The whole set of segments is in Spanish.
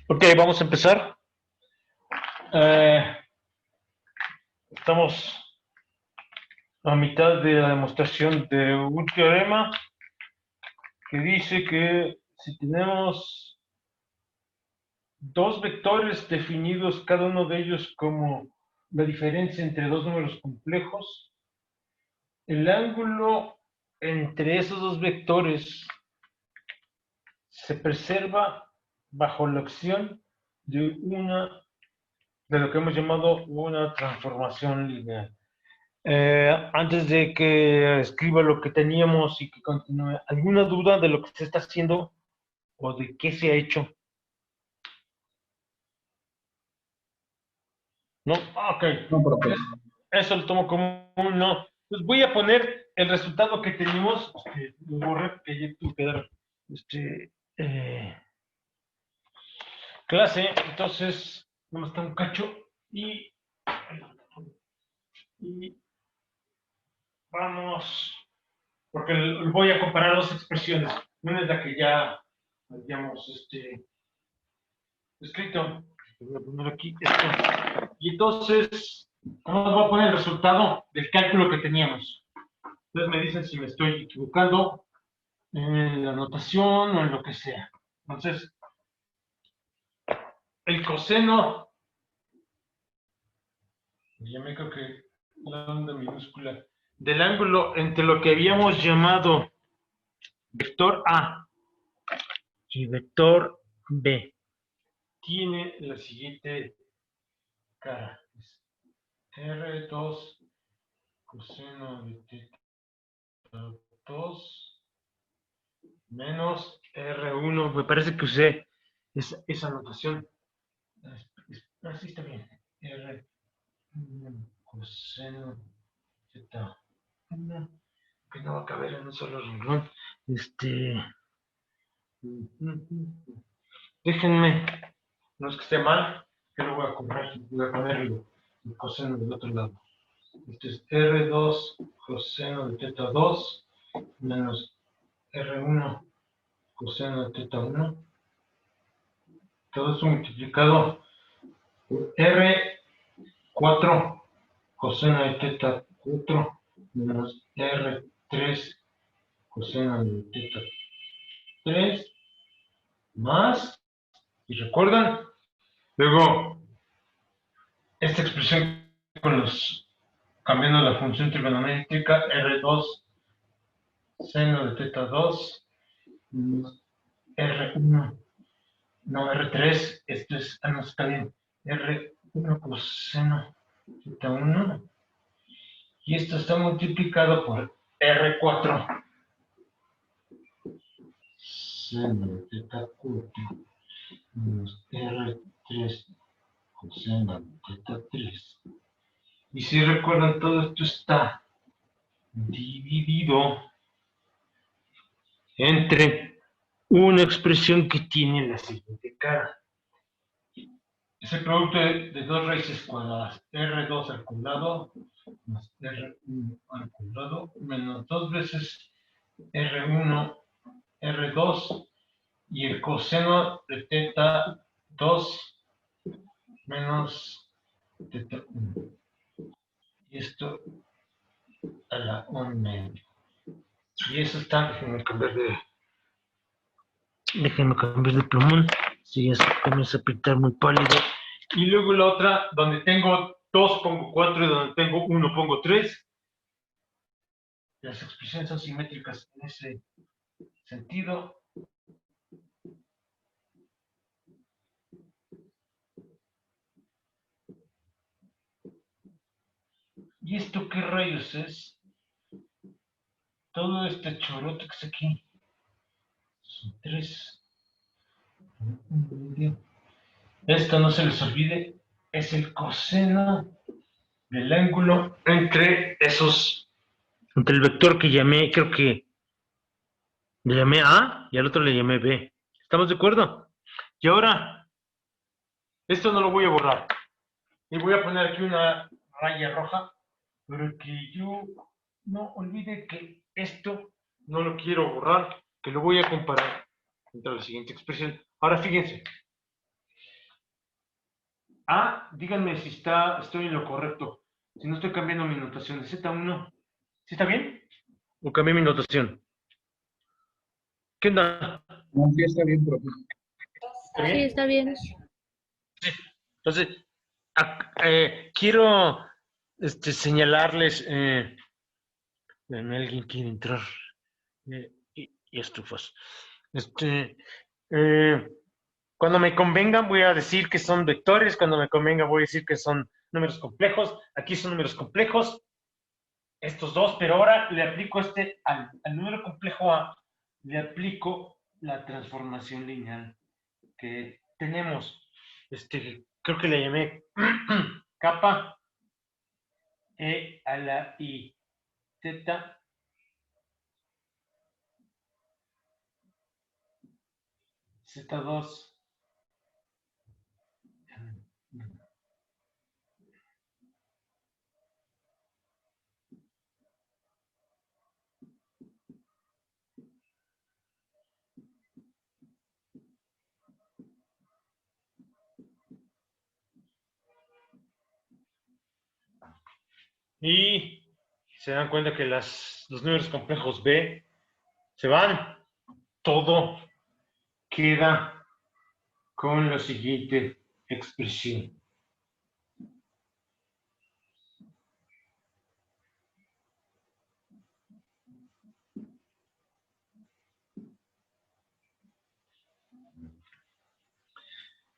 Ok, vamos a empezar. Eh, Estamos a mitad de la demostración de un teorema que dice que si tenemos dos vectores definidos, cada uno de ellos como la diferencia entre dos números complejos, el ángulo entre esos dos vectores se preserva bajo la acción de lo que hemos llamado una transformación lineal. Antes de que escriba lo que teníamos y que continúe, ¿alguna duda de lo que se está haciendo o de qué se ha hecho? ¿No? Ok. No, profe. Eso lo tomo como un no. Pues voy a poner el resultado que tenemos. Lo borré porque ya tuve que dar eh, clase. Entonces, nada más está un cacho y vamos. Porque voy a comparar dos expresiones. Una es la que ya habíamos escrito. Voy a poner aquí esto. Y entonces, vamos a poner el resultado del cálculo que teníamos. Entonces me dicen si me estoy equivocando en la notación o en lo que sea. Entonces, el coseno, ya me creo que la onda minúscula, del ángulo entre lo que habíamos llamado vector A y vector B, tiene la siguiente cara. R2 coseno de teta 2 menos R1. Me parece que usé esa notación. Así está bien. R1 coseno zeta 1, que no va a caber en un solo renglón. Déjenme, no es que esté mal, que lo voy a comprar. Voy a poner el coseno del otro lado. Este es R2 coseno de teta 2 menos R1 coseno de teta 1. Todo eso multiplicado por R4 coseno de teta 4 menos R3 coseno de teta 3 más, y recuerdan, luego esta expresión con los cambiando la función trigonométrica R2 seno de teta 2 R1, no R3, esto es, no está bien, R1 coseno de teta 1 y esto está multiplicado por R4 seno de teta 4 menos R3 coseno de teta 3. Y si recuerdan, todo esto está dividido entre una expresión que tiene la siguiente cara. Es el producto de dos raíces cuadradas. R2 al cuadrado más R1 al cuadrado menos dos veces R1, R2 y el coseno de teta 2 menos teta 1. Y esto a la 1 medio. Y eso está, déjenme cambiar de plumón, si ya se comienza a pintar muy pálido. Y luego la otra, donde tengo 2 pongo 4 y donde tengo 1 pongo 3. Las expresiones son simétricas en ese sentido. ¿Y esto qué rayos es? Todo este chorote que está aquí. Son 3. Esto no se les olvide, es el coseno del ángulo entre entre el vector que llamé, creo que le llamé A y al otro le llamé B. ¿Estamos de acuerdo? Y ahora, esto no lo voy a borrar. Y voy a poner aquí una raya roja, pero que yo no olvide que esto no lo quiero borrar, que lo voy a comparar entre la siguiente expresión. Ahora fíjense, Díganme si estoy en lo correcto. Si no estoy cambiando mi notación de Z1. ¿Sí está bien? ¿O cambié mi notación? ¿Qué onda? No, sí está bien, profe. ¿Está Sí, bien? está bien. Entonces, quiero señalarles, alguien quiere entrar, y estufas. Este, eh, Cuando me convenga voy a decir que son vectores, cuando me convenga voy a decir que son números complejos. Aquí son números complejos, estos dos, pero ahora le aplico al número complejo A, le aplico la transformación lineal que tenemos. Creo que le llamé capa E a la I, Z, Z2. Y se dan cuenta que los números complejos B se van, todo queda con la siguiente expresión.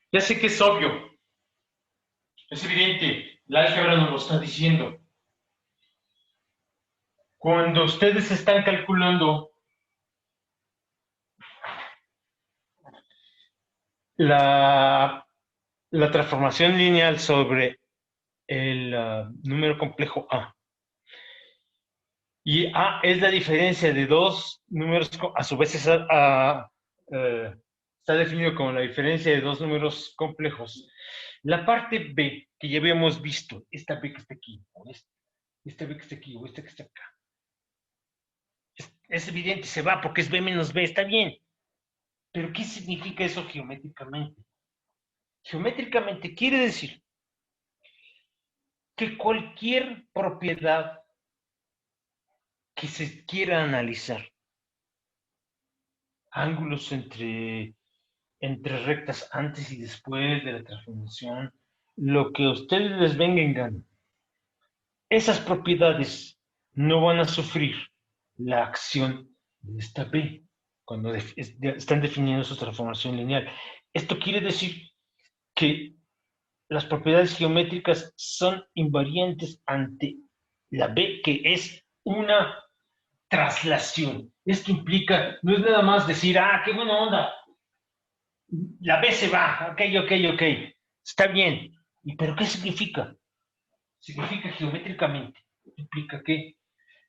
Ya sé que es obvio, es evidente, la álgebra nos lo está diciendo. Cuando ustedes están calculando la, la transformación lineal sobre el número complejo A, y A es la diferencia de dos números, a su vez está definido como la diferencia de dos números complejos. La parte B, que ya habíamos visto, esta B que está aquí, o esta B que está aquí, o esta que está acá, es evidente, se va porque es B menos B, está bien. Pero ¿qué significa eso geométricamente? Geométricamente quiere decir que cualquier propiedad que se quiera analizar, ángulos entre rectas antes y después de la transformación, lo que a ustedes les venga en gana, esas propiedades no van a sufrir la acción de esta B cuando están definiendo su transformación lineal. Esto quiere decir que las propiedades geométricas son invariantes ante la B, que es una traslación. Esto implica, no es nada más decir, qué buena onda, la B se va, ok, está bien. ¿Pero qué significa? Significa geométricamente, implica que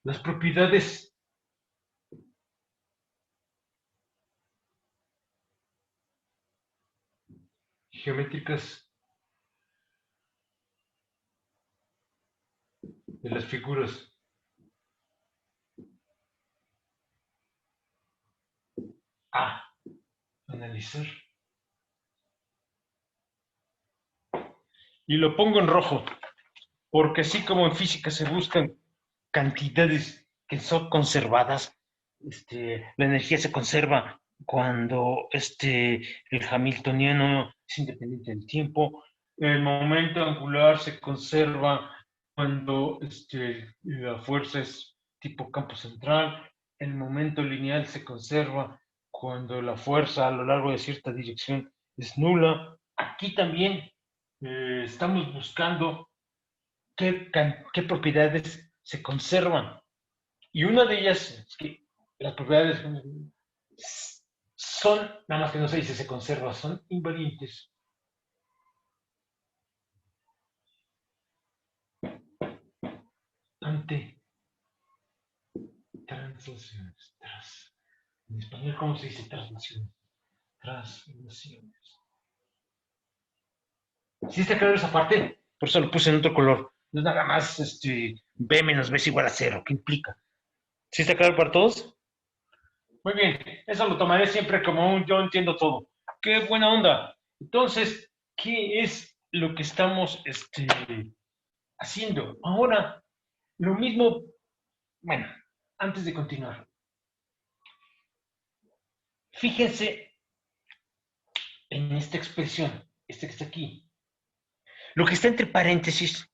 las propiedades geométricas de las figuras A, analizar, y lo pongo en rojo, porque así como en física se buscan cantidades que son conservadas, la energía se conserva cuando el hamiltoniano es independiente del tiempo, el momento angular se conserva cuando la fuerza es tipo campo central, el momento lineal se conserva cuando la fuerza a lo largo de cierta dirección es nula. Aquí también estamos buscando qué propiedades se conservan. Y una de ellas es que las propiedades son, nada más que no se dice se conserva, son invariantes ante translaciones. En español, ¿cómo se dice translaciones? Translaciones. ¿Sí está claro esa parte? Por eso lo puse en otro color. No es nada más B menos B es igual a cero. ¿Qué implica? ¿Sí está claro para todos? Muy bien, eso lo tomaré siempre como un yo entiendo todo. ¡Qué buena onda! Entonces, ¿qué es lo que estamos haciendo. Ahora, lo mismo, bueno, antes de continuar, fíjense en esta expresión, esta que está aquí. Lo que está entre paréntesis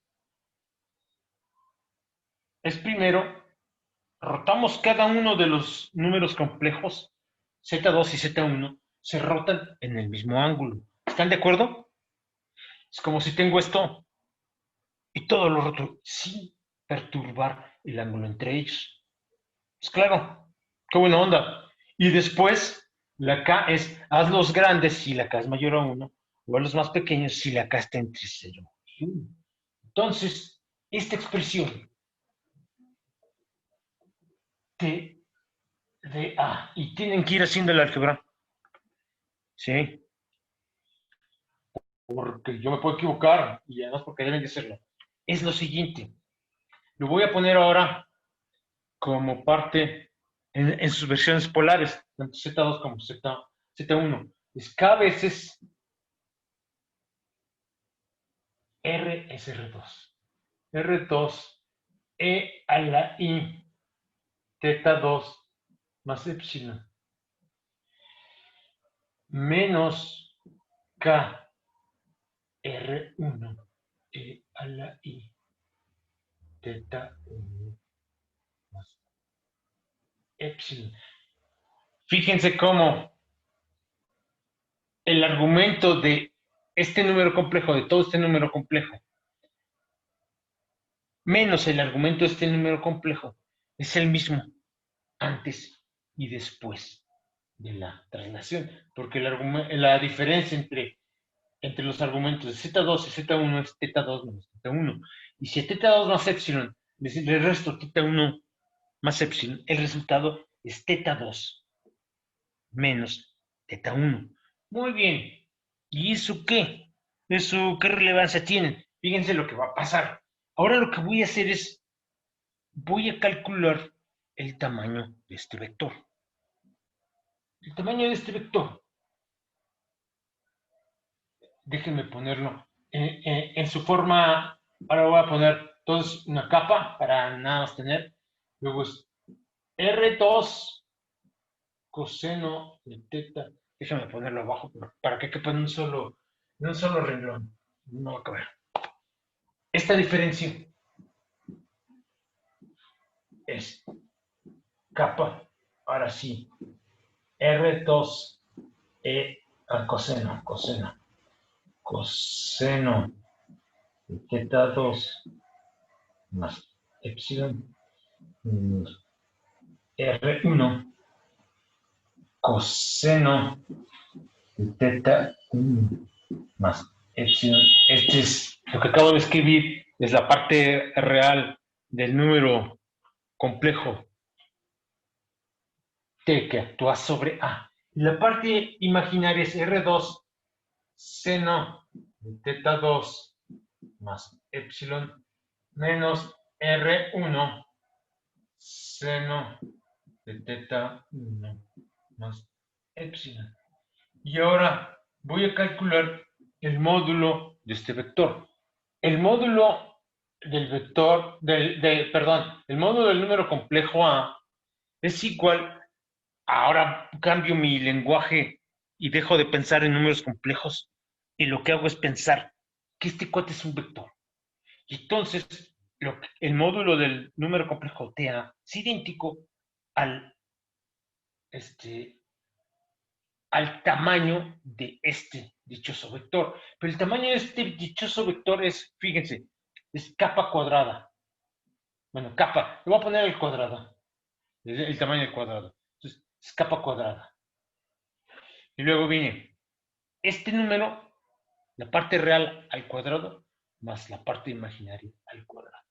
es primero, rotamos cada uno de los números complejos, Z2 y Z1, se rotan en el mismo ángulo. ¿Están de acuerdo? Es como si tengo esto y todo lo roto sin perturbar el ángulo entre ellos. Es claro, qué buena onda. Y después, la K es, haz los grandes si la K es mayor a 1, o haz los más pequeños si la K está entre 0 y 1. Entonces, esta expresión T de A, y tienen que ir haciendo el álgebra, ¿sí? Porque yo me puedo equivocar, y además porque deben de hacerlo. Es lo siguiente, lo voy a poner ahora como parte en sus versiones polares, tanto Z2 como Z1. Es K veces R es R2. R2 E a la I teta 2 más epsilon menos K R1 E a la I teta 1 más epsilon. Fíjense cómo el argumento de este número complejo, de todo este número complejo, menos el argumento de este número complejo, es el mismo antes y después de la traslación, porque la diferencia entre los argumentos de Z2 y Z1 es teta2 menos teta1. Y si a teta2 más epsilon le resto teta1 más epsilon, el resultado es teta2 menos teta1. Muy bien. ¿Y eso qué? ¿Eso qué relevancia tiene? Fíjense lo que va a pasar. Ahora lo que voy a hacer es, voy a calcular el tamaño de este vector. El tamaño de este vector, déjenme ponerlo en su forma. Ahora voy a poner todos una capa para nada más tener. Luego es R2 coseno de teta. Déjenme ponerlo abajo para que quepa en un solo renglón. No va a caber. Esta diferencia es capa, ahora sí, R2 al coseno de teta 2 más epsilon R1 coseno de teta 1 más epsilon. Este es lo que acabo de escribir, es la parte real del número complejo T que actúa sobre A. Y la parte imaginaria es R2 seno de teta 2 más epsilon menos R1 seno de teta 1 más epsilon. Y ahora voy a calcular el módulo de este vector. El módulo del vector, perdón, el módulo del número complejo A es igual, ahora cambio mi lenguaje y dejo de pensar en números complejos y lo que hago es pensar que este cuate es un vector. Y entonces el módulo del número complejo TA es idéntico al, al tamaño de este dichoso vector. Pero el tamaño de este dichoso vector es, fíjense, es capa cuadrada. Bueno, capa, le voy a poner el cuadrado, el tamaño del cuadrado. Entonces, es capa cuadrada. Y luego viene este número, la parte real al cuadrado, más la parte imaginaria al cuadrado.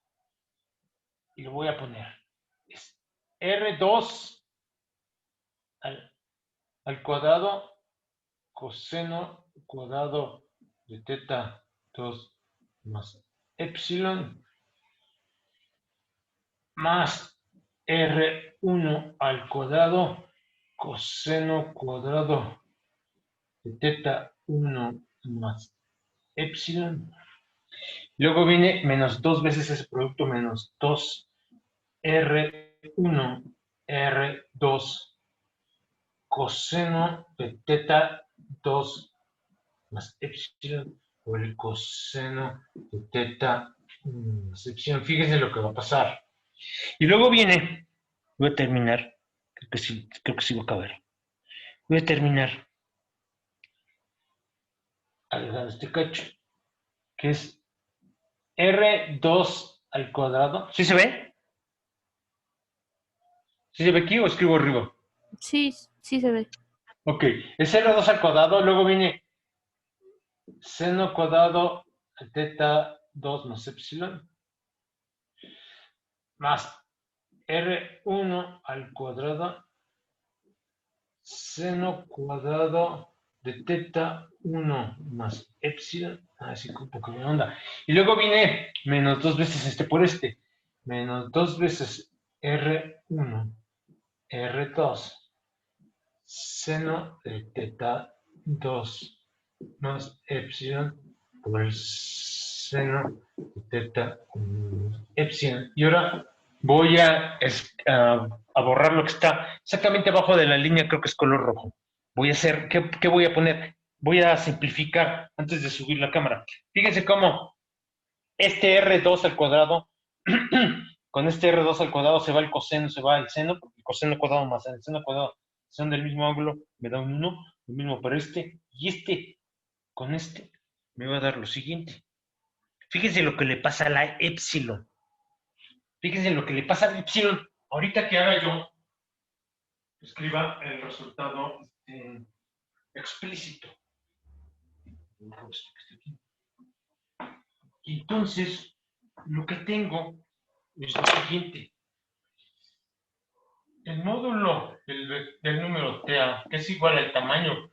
Y lo voy a poner. Es R2 al cuadrado coseno cuadrado de teta 2 más epsilon más R1 al cuadrado coseno cuadrado de teta 1 más epsilon. Luego viene menos 2 veces ese producto, menos 2 R1, R2, coseno de teta 2 más epsilon por el coseno de teta más epsilon. Fíjense lo que va a pasar. Y luego viene, voy a terminar, creo que sí va a acabar. Voy a terminar agregando este cacho, que es R2 al cuadrado. ¿Sí se ve? ¿Sí se ve aquí o escribo arriba? Sí, sí se ve. Ok, es R2 al cuadrado, luego viene seno cuadrado de teta 2 más epsilon, más R1 al cuadrado, seno cuadrado de teta 1 más epsilon, así que un poco de onda. Y luego viene menos 2 veces este por este, menos 2 veces R1, R2, seno de teta 2 más epsilon por el seno de teta epsilon. Y ahora voy a borrar lo que está exactamente abajo de la línea, creo que es color rojo. Voy a hacer, ¿qué voy a poner? Voy a simplificar antes de subir la cámara. Fíjense cómo este R2 al cuadrado, con este R2 al cuadrado se va el coseno, se va el seno, porque el coseno cuadrado más el seno cuadrado son del mismo ángulo, me da un 1, lo mismo para este, y este con este me va a dar lo siguiente. Fíjense lo que le pasa a la epsilon. Fíjense lo que le pasa a la epsilon. Ahorita que haga yo, escriba el resultado explícito. Y entonces, lo que tengo es lo siguiente. El módulo del número TA, que es igual al tamaño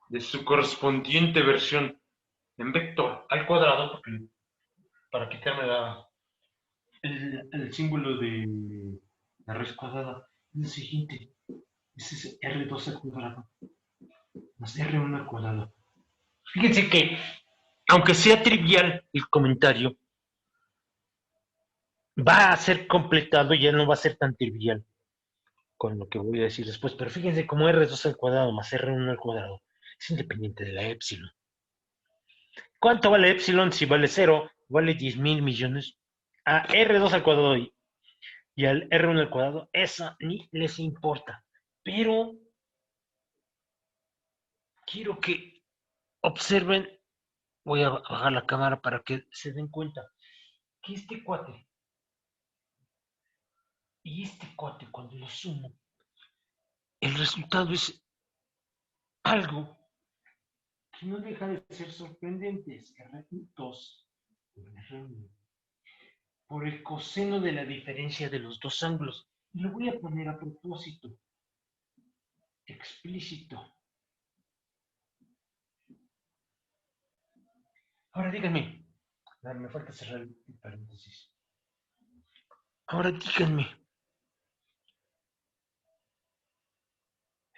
de su correspondiente versión en vector al cuadrado, porque, para quitarme el símbolo de la raíz cuadrada, es el siguiente. Es R2 al cuadrado más R1 al cuadrado. Fíjense que, aunque sea trivial el comentario, va a ser completado y ya no va a ser tan trivial con lo que voy a decir después. Pero fíjense cómo R2 al cuadrado más R1 al cuadrado es independiente de la epsilon. ¿Cuánto vale epsilon? Si vale 0, vale 10,000 millones. A R2 al cuadrado y al R1 al cuadrado, eso ni les importa. Pero quiero que observen, voy a bajar la cámara para que se den cuenta, que este cuate y este cuate, cuando lo sumo, el resultado es algo que no deja de ser sorprendente. Es R2 por R1 por el coseno de la diferencia de los dos ángulos. Y lo voy a poner a propósito, explícito. Ahora díganme, me falta cerrar el paréntesis. Ahora díganme,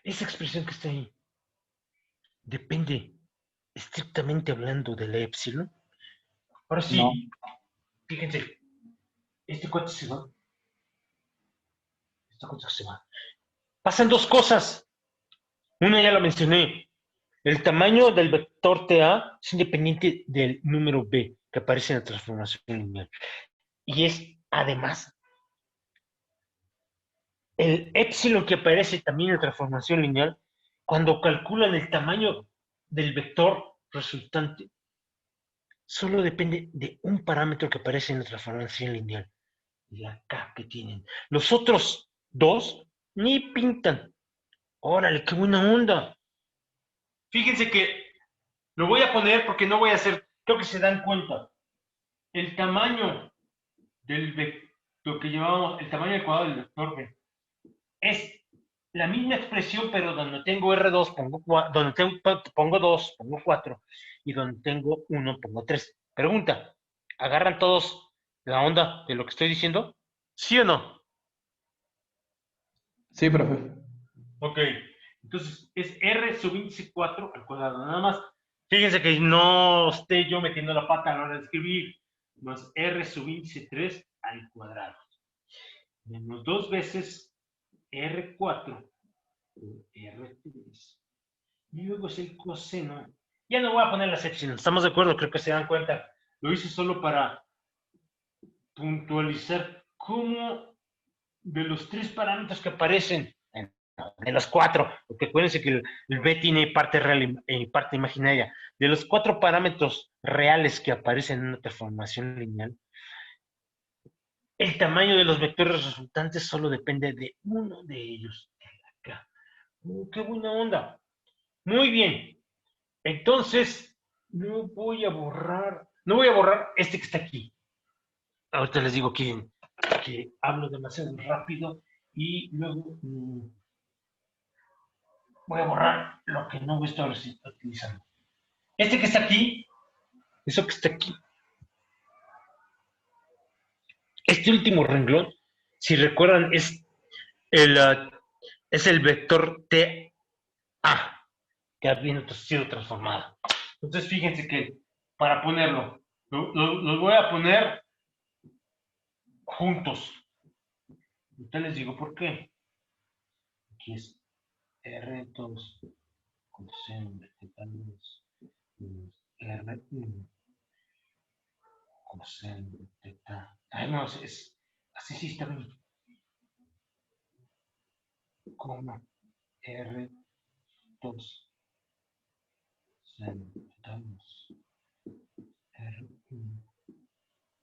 esa expresión que está ahí, ¿depende estrictamente hablando de la epsilon? Ahora sí, no. Fíjense, este cuate se va, esta cosa se va. Pasan dos cosas. Una ya la mencioné. El tamaño del vector TA es independiente del número B que aparece en la transformación lineal. Y es, además, el epsilon que aparece también en la transformación lineal, cuando calculan el tamaño del vector resultante, solo depende de un parámetro que aparece en la transformación lineal, la K que tienen. Los otros dos ni pintan. Órale, qué buena onda. Fíjense que lo voy a poner porque no voy a hacer, creo que se dan cuenta. El tamaño del vector, lo que llevamos, el tamaño del cuadrado del vector B, es la misma expresión, pero donde tengo R2 pongo 4, donde pongo 2 pongo 4 y donde tengo 1 pongo 3. Pregunta, ¿agarran todos la onda de lo que estoy diciendo? ¿Sí o no? Sí, profe. Ok, entonces es R sub índice 4 al cuadrado. Nada más Fíjense que no esté yo metiendo la pata a la hora de escribir. Más R subíndice 3 al cuadrado. Menos 2 veces R4 por R3. Y luego es el coseno. Ya no voy a poner las epsilon. ¿Estamos de acuerdo? Creo que se dan cuenta. Lo hice solo para puntualizar cómo de los 3 parámetros que aparecen, de los 4, porque acuérdense que el B tiene parte real y parte imaginaria, de los 4 parámetros reales que aparecen en una transformación lineal, el tamaño de los vectores resultantes solo depende de uno de ellos. Acá. ¡Qué buena onda! Muy bien. Entonces, no voy a borrar este que está aquí. Ahorita les digo que hablo demasiado rápido y luego voy a borrar lo que no voy a estar utilizando. Este que está aquí, eso que está aquí, este último renglón, si recuerdan, es el vector TA, que ha sido transformado. Entonces, fíjense que para ponerlo, los voy a poner juntos. Ahorita les digo por qué. Aquí es R2 coseno de teta 2 R1 coseno de teta. Ay, no, así sí está bien. Coma R2 coseno de teta 2 R1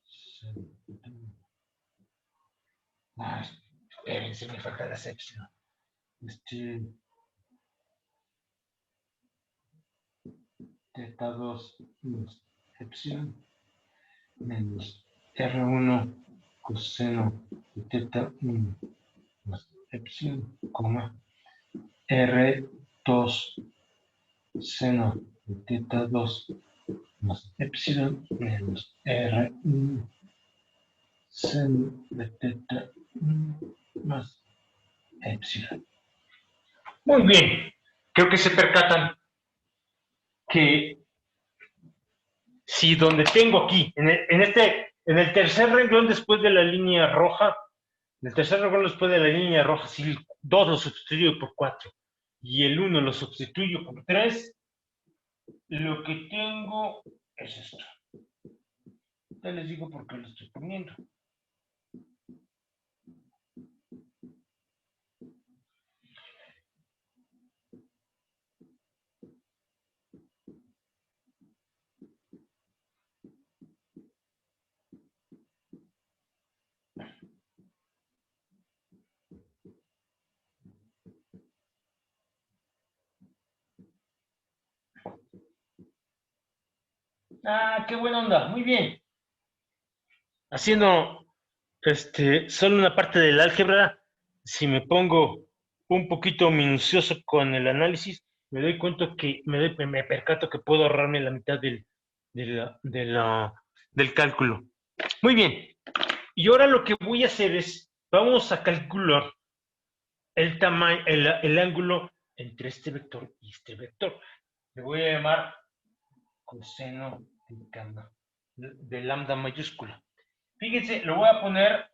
coseno de teta 1. Ah, espérense, me falta la epsilon. Teta 2 menos epsilon menos R1 coseno de teta 1 más epsilon, coma R2 seno de teta 2 más epsilon menos R1 seno de teta 1 más epsilon. Muy bien, creo que se percatan que si donde tengo aquí, en el tercer renglón después de la línea roja, en el tercer renglón después de la línea roja, si el 2 lo sustituyo por 4 y el 1 lo sustituyo por 3, lo que tengo es esto. Ya les digo por qué lo estoy poniendo. Ah, qué buena onda, muy bien. Haciendo solo una parte del álgebra, si me pongo un poquito minucioso con el análisis, me doy cuenta que me percato que puedo ahorrarme la mitad del cálculo. Muy bien. Y ahora lo que voy a hacer es, vamos a calcular el tamaño, el ángulo entre este vector y este vector. Le voy a llamar coseno de lambda mayúscula. Fíjense, lo voy a poner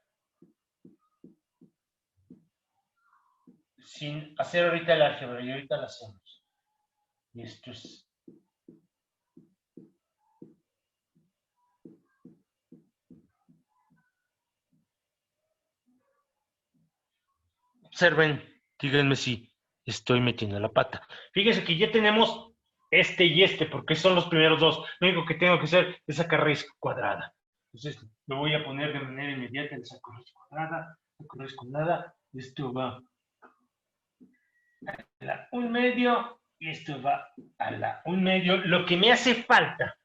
sin hacer ahorita el álgebra y ahorita lo hacemos. Y esto es observen, díganme si estoy metiendo la pata. Fíjense que ya tenemos este y este, porque son los primeros dos. Lo único que tengo que hacer es sacar raíz cuadrada. Entonces lo voy a poner de manera inmediata, le saco raíz cuadrada, esto va a la 1/2 y esto va a la 1/2. Lo que me hace falta,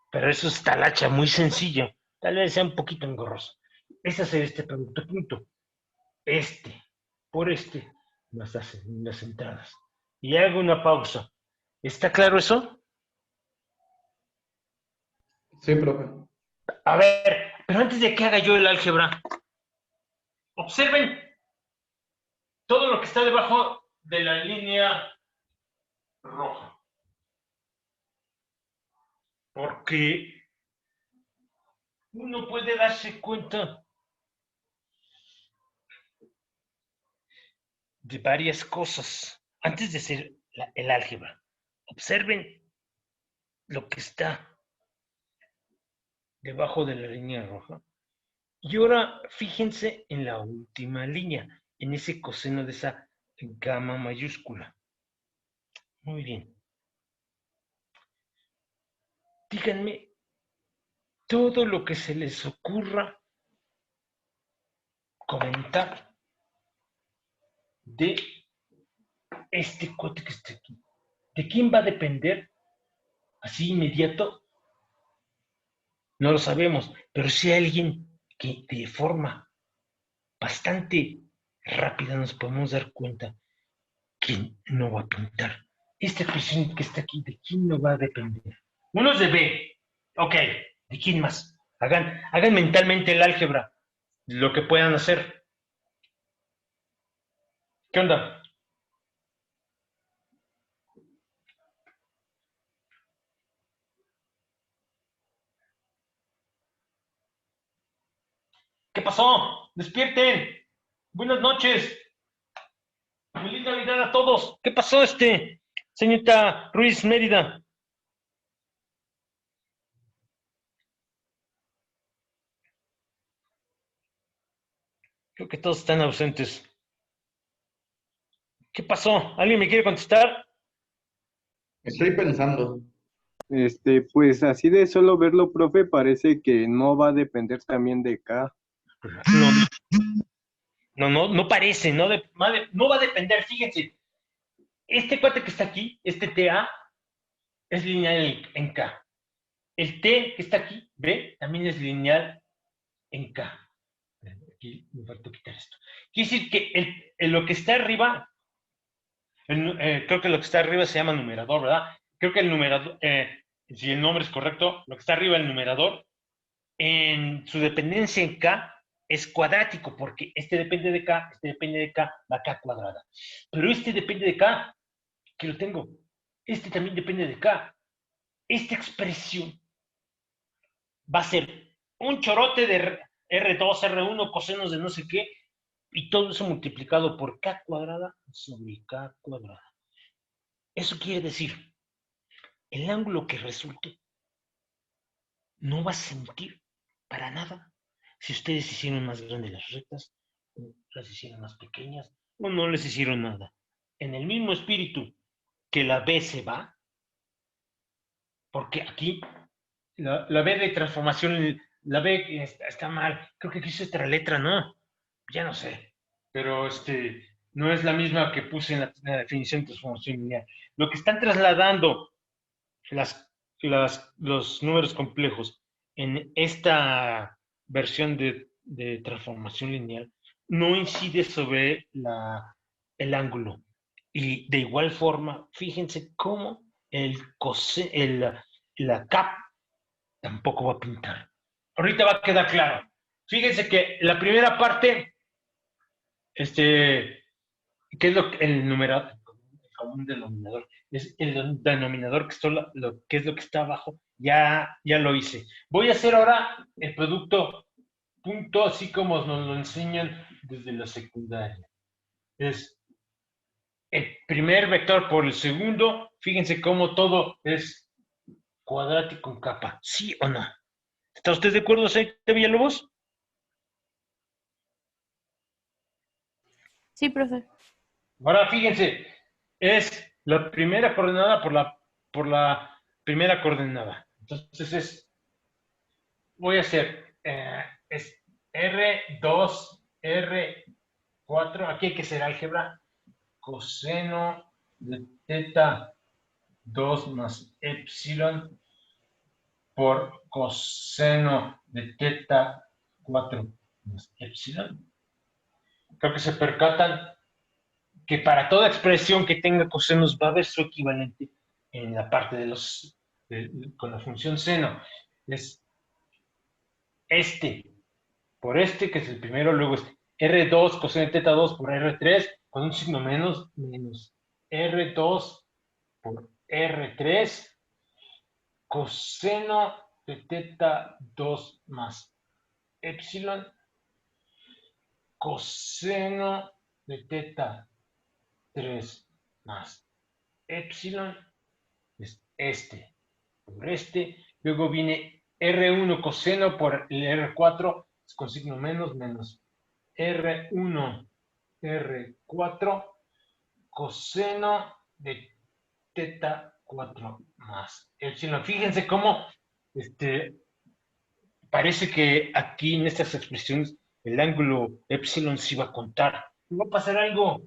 pero eso es talacha muy sencillo, tal vez sea un poquito engorroso, es hacer este producto punto. Por más las entradas. Y hago una pausa. ¿Está claro eso? Sí, profe. A ver, pero antes de que haga yo el álgebra, observen todo lo que está debajo de la línea roja. Porque uno puede darse cuenta de varias cosas antes de hacer el álgebra. Observen lo que está debajo de la línea roja. Y ahora fíjense en la última línea, en ese coseno de esa gamma mayúscula. Muy bien. Díganme todo lo que se les ocurra comentar de este cuate que está aquí. ¿De quién va a depender? Así inmediato, no lo sabemos, pero si hay alguien que de forma bastante rápida nos podemos dar cuenta que no va a pintar. Esta expresión que está aquí, ¿de quién no va a depender? Uno es de B. Ok, ¿de quién más? Hagan mentalmente el álgebra, lo que puedan hacer. ¿Qué onda? ¿Qué pasó? ¡Despierten! Buenas noches. Feliz Navidad a todos. ¿Qué pasó, señorita Ruiz Mérida? Creo que todos están ausentes. ¿Qué pasó? ¿Alguien me quiere contestar? Estoy pensando. Pues así de solo verlo, profe, parece que no va a depender también de K. No parece, no va a depender. Fíjense, este cuate que está aquí, este TA, es lineal en K. El T que está aquí, B, también es lineal en K. Aquí me falta quitar esto. Quiere decir que lo que está arriba, creo que lo que está arriba se llama numerador, ¿verdad? Creo que el numerador, si el nombre es correcto, lo que está arriba, el numerador, en su dependencia en K, es cuadrático, porque este depende de K, va K cuadrada. Pero este depende de K, que lo tengo. Este también depende de K. Esta expresión va a ser un chorote de R2, R1, cosenos de no sé qué, y todo eso multiplicado por K cuadrada sobre K cuadrada. Eso quiere decir, el ángulo que resulte no va a sentir para nada si ustedes hicieron más grandes las rectas, o las hicieron más pequeñas, o no les hicieron nada. En el mismo espíritu que la B se va, porque aquí la B de transformación, la B está mal, creo que aquí es otra letra, ¿no? Ya no sé, pero no es la misma que puse en la definición de transformación lineal. Lo que están trasladando los números complejos en esta versión de transformación lineal no incide sobre el ángulo. Y de igual forma, fíjense cómo la cap tampoco va a pintar. Ahorita va a quedar claro. Fíjense que la primera parte, ¿qué es el numerador? El común denominador. Es el denominador que, que es lo que está abajo. Ya lo hice. Voy a hacer ahora el producto punto, así como nos lo enseñan desde la secundaria. Es el primer vector por el segundo. Fíjense cómo todo es cuadrático en capa. ¿Sí o no? ¿Está usted de acuerdo, señor Villalobos? Sí, profe. Ahora fíjense, es la primera coordenada por la primera coordenada. Entonces voy a hacer es R2, R4, aquí hay que hacer álgebra, coseno de teta 2 más epsilon por coseno de teta 4 más epsilon. Creo que se percatan que para toda expresión que tenga cosenos va a haber su equivalente en la parte con la función seno. Es por que es el primero, luego es R2 coseno de teta 2 por R3 con un signo menos R2 por R3 coseno de teta 2 más epsilon, coseno de teta 3 más epsilon, es este por este. Luego viene R1 coseno por el R4, es con signo menos, menos R1, R4, coseno de teta 4 más epsilon. Fíjense cómo parece que aquí en estas expresiones el ángulo epsilon se va a contar. Y va a pasar algo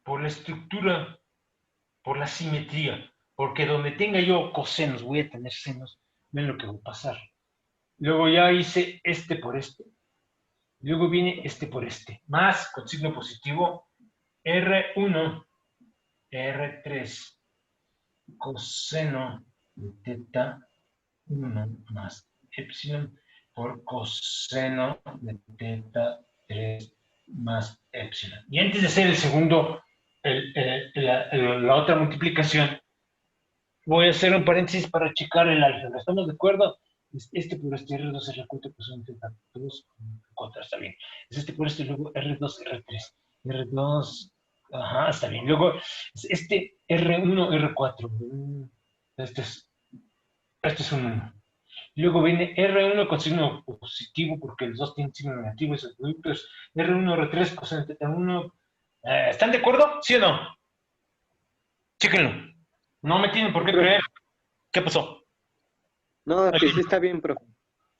por la estructura, por la simetría, porque donde tenga yo cosenos voy a tener senos. Ven lo que va a pasar. Luego ya hice este por este. Luego viene este por este. Más con signo positivo R1, R3, coseno de teta 1 más epsilon por coseno de teta 3 más epsilon. Y antes de hacer el segundo, la otra multiplicación, voy a hacer un paréntesis para checar el álgebra. ¿Estamos de acuerdo? Este por este R2, R4, pues son teta 2, 4, está bien. Es este por este, luego R2, R3. R2, ajá, está bien. Luego, este R1, R4. Este es un 1. Luego viene R1 con signo positivo, porque los dos tienen signo negativo, esos productos. R1, R3, coseno de teta 1. ¿Están de acuerdo? ¿Sí o no? Chéquenlo. No me tienen por qué creer. ¿Qué pasó? No, que sí está bien, profe.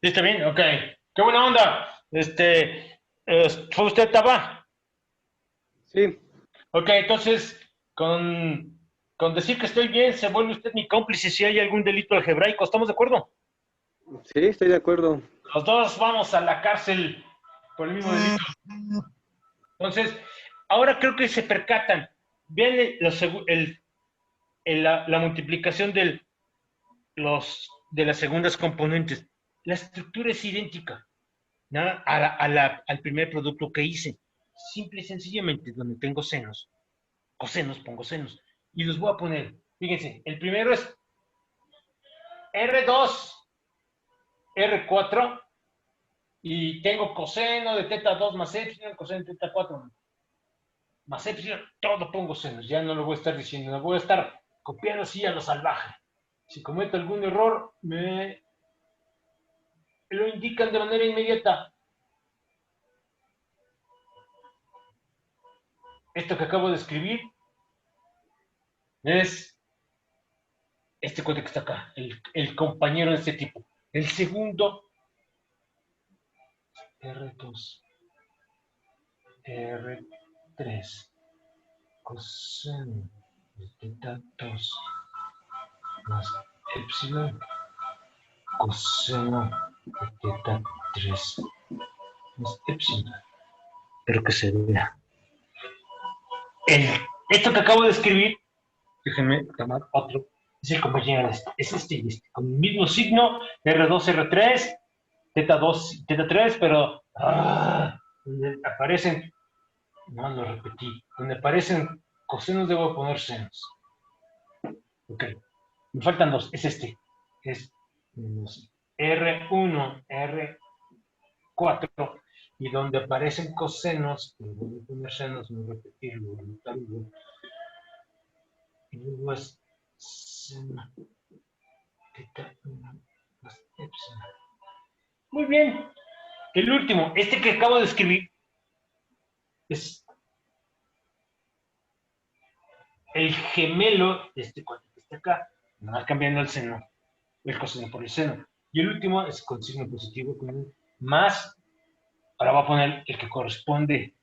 ¿Sí está bien? Ok. ¡Qué buena onda! ¿Fue usted, Taba? Sí, Ok, entonces, con decir que estoy bien, se vuelve usted mi cómplice si hay algún delito algebraico. ¿Estamos de acuerdo? sí, estoy de acuerdo. Los dos vamos a la cárcel por el mismo delito. Entonces, ahora creo que se percatan. Vean la multiplicación de las segundas componentes. La estructura es idéntica, ¿no? Al primer producto que hice. Simple y sencillamente, donde tengo senos, cosenos, pongo senos. Y los voy a poner. Fíjense, el primero es R2, R4, y tengo coseno de teta 2 más epsilon, coseno de teta 4 más epsilon, todo pongo senos. Ya no lo voy a estar diciendo, lo voy a estar copiando así a lo salvaje. Si cometo algún error, me lo indican de manera inmediata. Esto que acabo de escribir es este cuate que está acá, el compañero de este tipo. El segundo, R2, R3, coseno de teta 2 más epsilon, coseno de teta 3 más epsilon. Espero que se vea. Esto que acabo de escribir, déjenme tomar otro, es el compañero de este, es este y este, con el mismo signo, R2, R3, teta 2, teta 3, pero donde aparecen, no lo repetí, donde aparecen cosenos debo poner senos. Ok, me faltan dos, es este, es R1, R4, y donde aparecen cosenos, debo poner senos, no repetirlo, anotarlo. Y luego es seno teta 1 más epsilon. Muy bien. El último, este que acabo de escribir, es el gemelo de este cuate que está acá, nada cambiando el seno, el coseno por el seno. Y el último es con signo positivo, con más, ahora voy a poner el que corresponde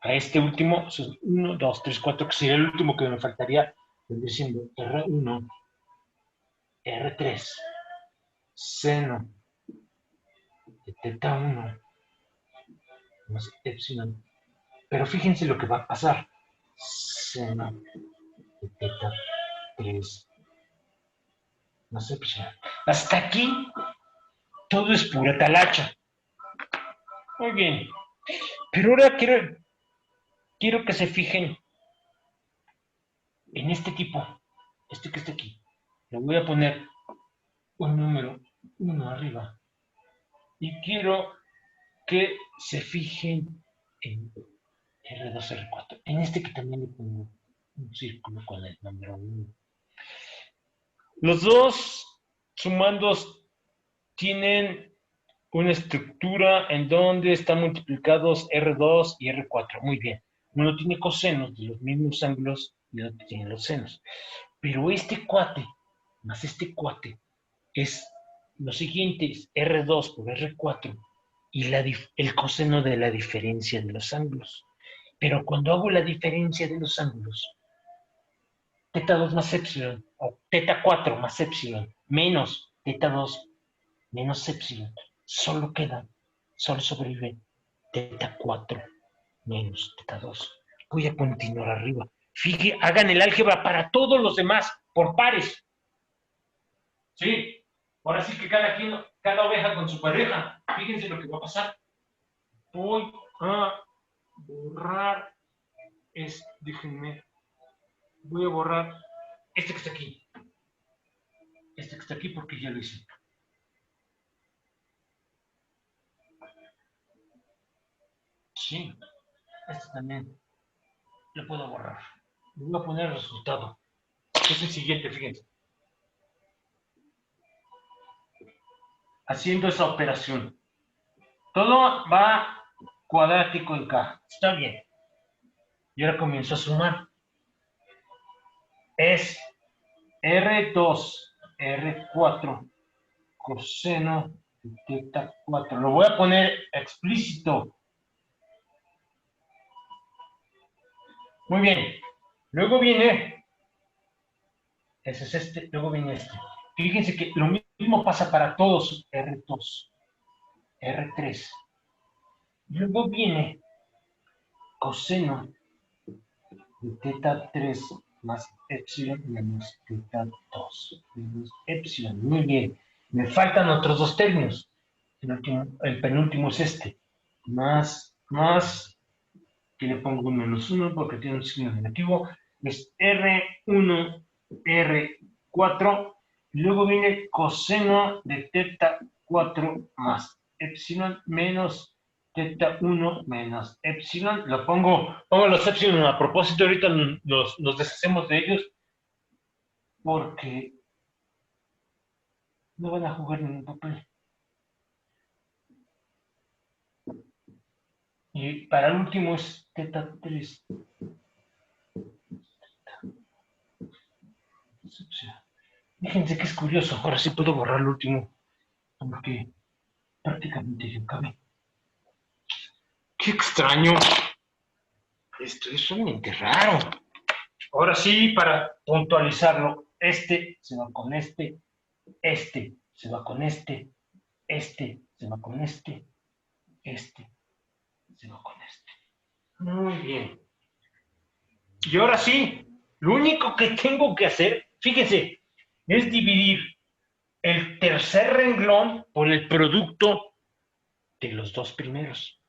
a este último, 1, 2, 3, 4, que sería el último que me faltaría, vendría siendo R1, R3, seno de teta 1 más epsilon. Pero fíjense lo que va a pasar. Seno de teta 3 más epsilon. Hasta aquí todo es pura talacha. Muy bien. Pero ahora quiero que se fijen en este tipo. este que está aquí, le voy a poner un número 1 arriba. Y quiero que se fijen en R2, R4. En este que también le pongo un círculo con el número 1. Los dos sumandos tienen una estructura en donde están multiplicados R2 y R4. Muy bien. Uno tiene cosenos de los mismos ángulos y el otro tiene los senos. Pero este cuate más este cuate es lo siguiente, es R2 por R4 y el coseno de la diferencia de los ángulos. Pero cuando hago la diferencia de los ángulos, teta 2 más epsilon, o teta 4 más epsilon, menos teta 2 menos epsilon, solo sobrevive teta 4 menos teta 2. Voy a continuar arriba. Fíjense, hagan el álgebra para todos los demás, por pares. ¿Sí? Ahora sí que cada oveja con su pareja. Fíjense lo que va a pasar. Voy a borrar, déjenme, voy a borrar este que está aquí. Este que está aquí porque ya lo hice. Sí, este también lo puedo borrar. Le voy a poner el resultado. Es el siguiente, fíjense. Haciendo esa operación. Todo va cuadrático en K. Está bien. Y ahora comienzo a sumar. Es R2, R4, coseno de teta 4. Lo voy a poner explícito. Muy bien. Luego viene, ese es este, luego viene este. Fíjense que lo mismo pasa para todos, R2, R3. Luego viene coseno de teta 3 más epsilon menos teta 2 menos epsilon. Muy bien. Me faltan otros dos términos. El penúltimo es este. Más, que le pongo un menos 1 porque tiene un signo negativo. Es R1, R4. Y luego viene coseno de teta 4 más epsilon menos teta 1 menos epsilon. Pongo los epsilon a propósito, ahorita nos deshacemos de ellos porque no van a jugar ningún papel. Y para el último es teta 3. Fíjense que es curioso, ahora sí puedo borrar el último, porque prácticamente ya acabé. ¡Qué extraño! Esto es sumamente raro. Ahora sí, para puntualizarlo, este se va con este se va con este se va con este se va con este. Muy bien. Y ahora sí, lo único que tengo que hacer, fíjense, es dividir el tercer renglón por el producto de los dos primeros.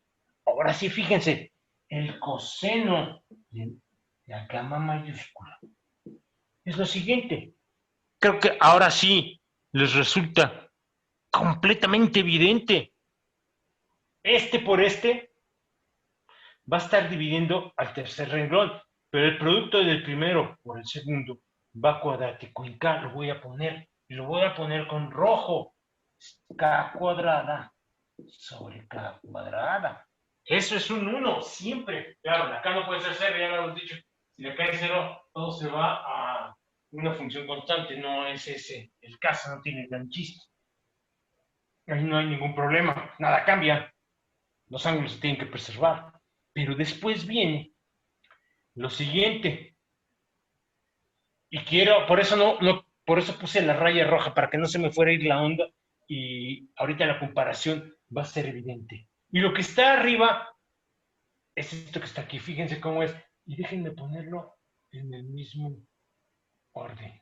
Ahora sí, fíjense, el coseno de la gamma mayúscula es lo siguiente. Creo que ahora sí les resulta completamente evidente. Este por este va a estar dividiendo al tercer renglón, pero el producto del primero por el segundo va cuadrático en K. Lo voy a poner, y lo voy a poner con rojo. K cuadrada sobre K cuadrada. Eso es un 1, siempre. Claro, acá no puede ser 0, ya lo hemos dicho. Si le cae 0, todo se va a una función constante. No es ese el caso, no tiene gran chiste. Ahí no hay ningún problema, nada cambia. Los ángulos se tienen que preservar. Pero después viene lo siguiente. Y quiero, por eso por eso puse la raya roja, para que no se me fuera a ir la onda. Y ahorita la comparación va a ser evidente. Y lo que está arriba es esto que está aquí, fíjense cómo es. Y déjenme ponerlo en el mismo orden.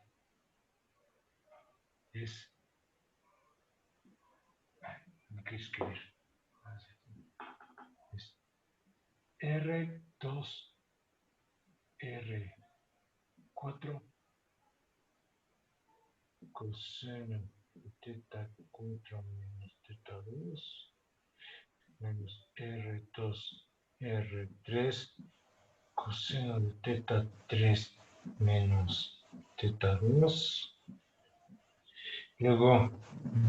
No quiero escribir. Es R2, R4, coseno de teta 4 menos teta 2 menos R2 R3 coseno de teta 3 menos teta 2. Luego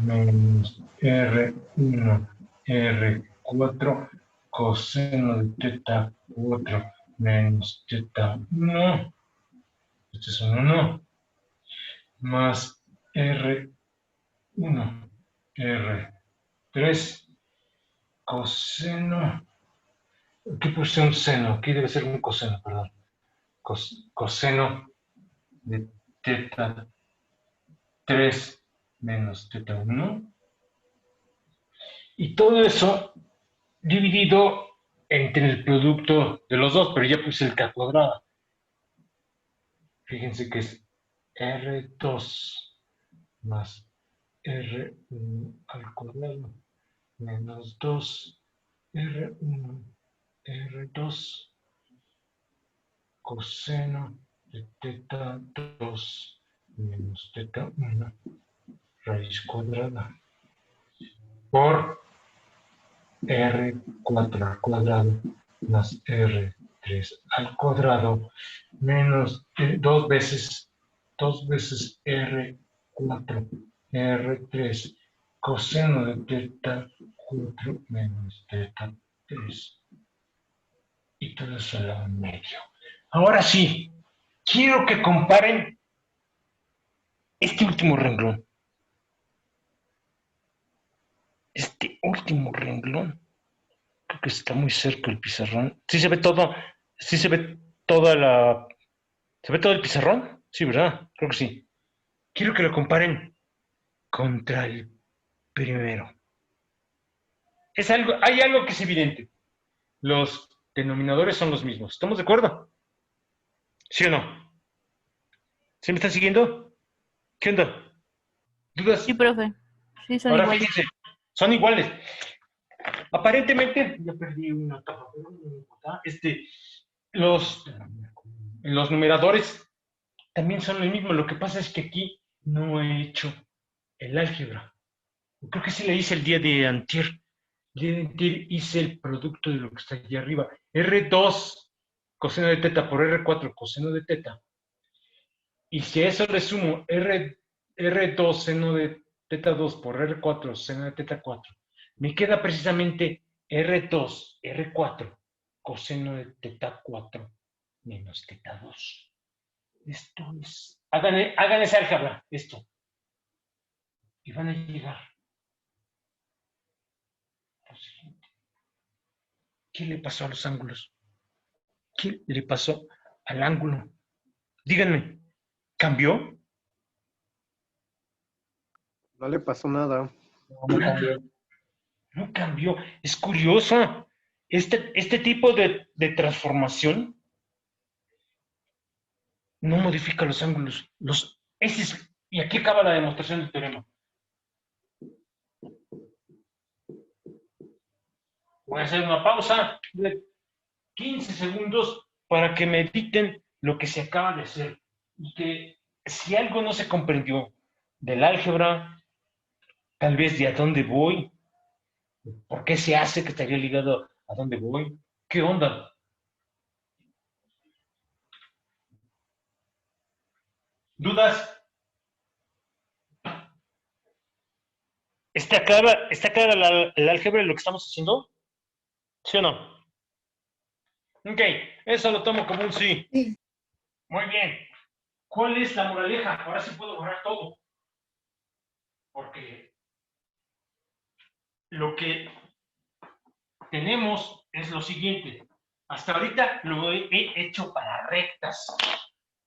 menos R1 R4 coseno de teta 4 menos teta 1. Este es un 1. Más R1 R3 coseno. ¿Qué puse un seno? Aquí debe ser un coseno, perdón. Coseno de teta 3 menos teta 1. Y todo eso dividido entre el producto de los dos, pero ya puse el K cuadrada. Fíjense que es R2 más R1 al cuadrado menos 2 R1 R2 coseno de teta 2 menos teta 1 raíz cuadrada por R4 al cuadrado más R3 al cuadrado menos 2 veces R4 R3 coseno de teta 4 menos teta 3 y todo eso al lado en medio. Ahora sí, quiero que comparen este último renglón. Este último renglón. Creo que está muy cerca el pizarrón. Sí se ve todo. Sí se ve toda la. ¿Se ve todo el pizarrón? Sí, ¿verdad? Creo que sí. Quiero que lo comparen contra el primero. Hay algo que es evidente. Los denominadores son los mismos. ¿Estamos de acuerdo? ¿Sí o no? ¿Sí me están siguiendo? ¿Qué onda? ¿Dudas? Sí, profe. Sí, son Ahora iguales. fíjense, son iguales. Aparentemente, ya perdí una tapa, pero no importa. Los, los numeradores también son el mismo. Lo que pasa es que aquí no he hecho el álgebra. Creo que sí le hice el día de antier. El día de antier hice el producto de lo que está allí arriba. R2 coseno de teta por R4 coseno de teta. Y si a eso le sumo R2 seno de teta 2 por R4 seno de teta 4, me queda precisamente R2, R4 coseno de teta 4 menos teta 2. Esto es. Hagan esa álgebra, esto. Y van a llegar a lo siguiente. ¿Qué le pasó a los ángulos? ¿Qué le pasó al ángulo? Díganme, ¿cambió? No le pasó nada. No cambió. No cambió. Es curioso. Este tipo de transformación no modifica los ángulos. Y aquí acaba la demostración del teorema. Voy a hacer una pausa de 15 segundos para que mediten lo que se acaba de hacer. Y que si algo no se comprendió del álgebra, tal vez de a dónde voy, por qué se hace que estaría ligado a dónde voy, qué onda. ¿Dudas? ¿Está clara el álgebra de lo que estamos haciendo? ¿Sí o no? Ok, eso lo tomo como un sí. Sí. Muy bien. ¿Cuál es la moraleja? Ahora sí puedo borrar todo. Porque lo que tenemos es lo siguiente. Hasta ahorita lo he hecho para rectas.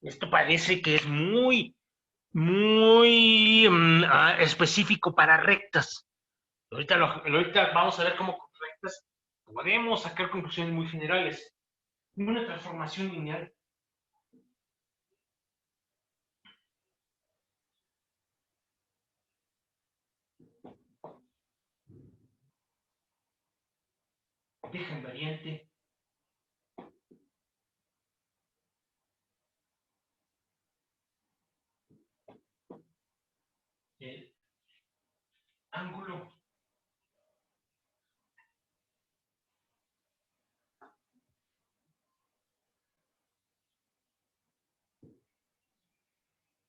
Esto parece que es muy, muy específico para rectas. Ahorita vamos a ver cómo con rectas podemos sacar conclusiones muy generales. Una transformación lineal. Deja en variante. el ángulo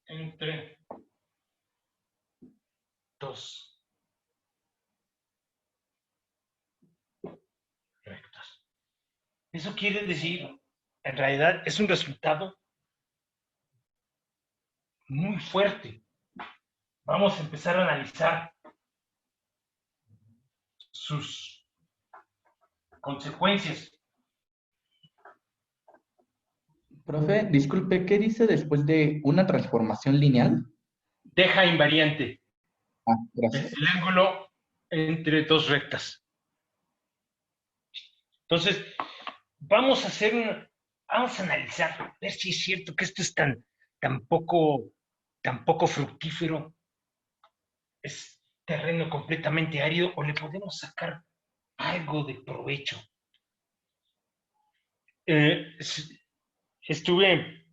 entre dos rectas. Eso quiere decir, en realidad, es un resultado muy fuerte. Vamos a empezar a analizar sus consecuencias. Profe, disculpe, ¿qué dice después de una transformación lineal? Deja invariante Gracias. el ángulo entre dos rectas. Entonces, vamos a analizar, ver si es cierto que esto es tan poco fructífero, es terreno completamente árido, o le podemos sacar algo de provecho. Estuve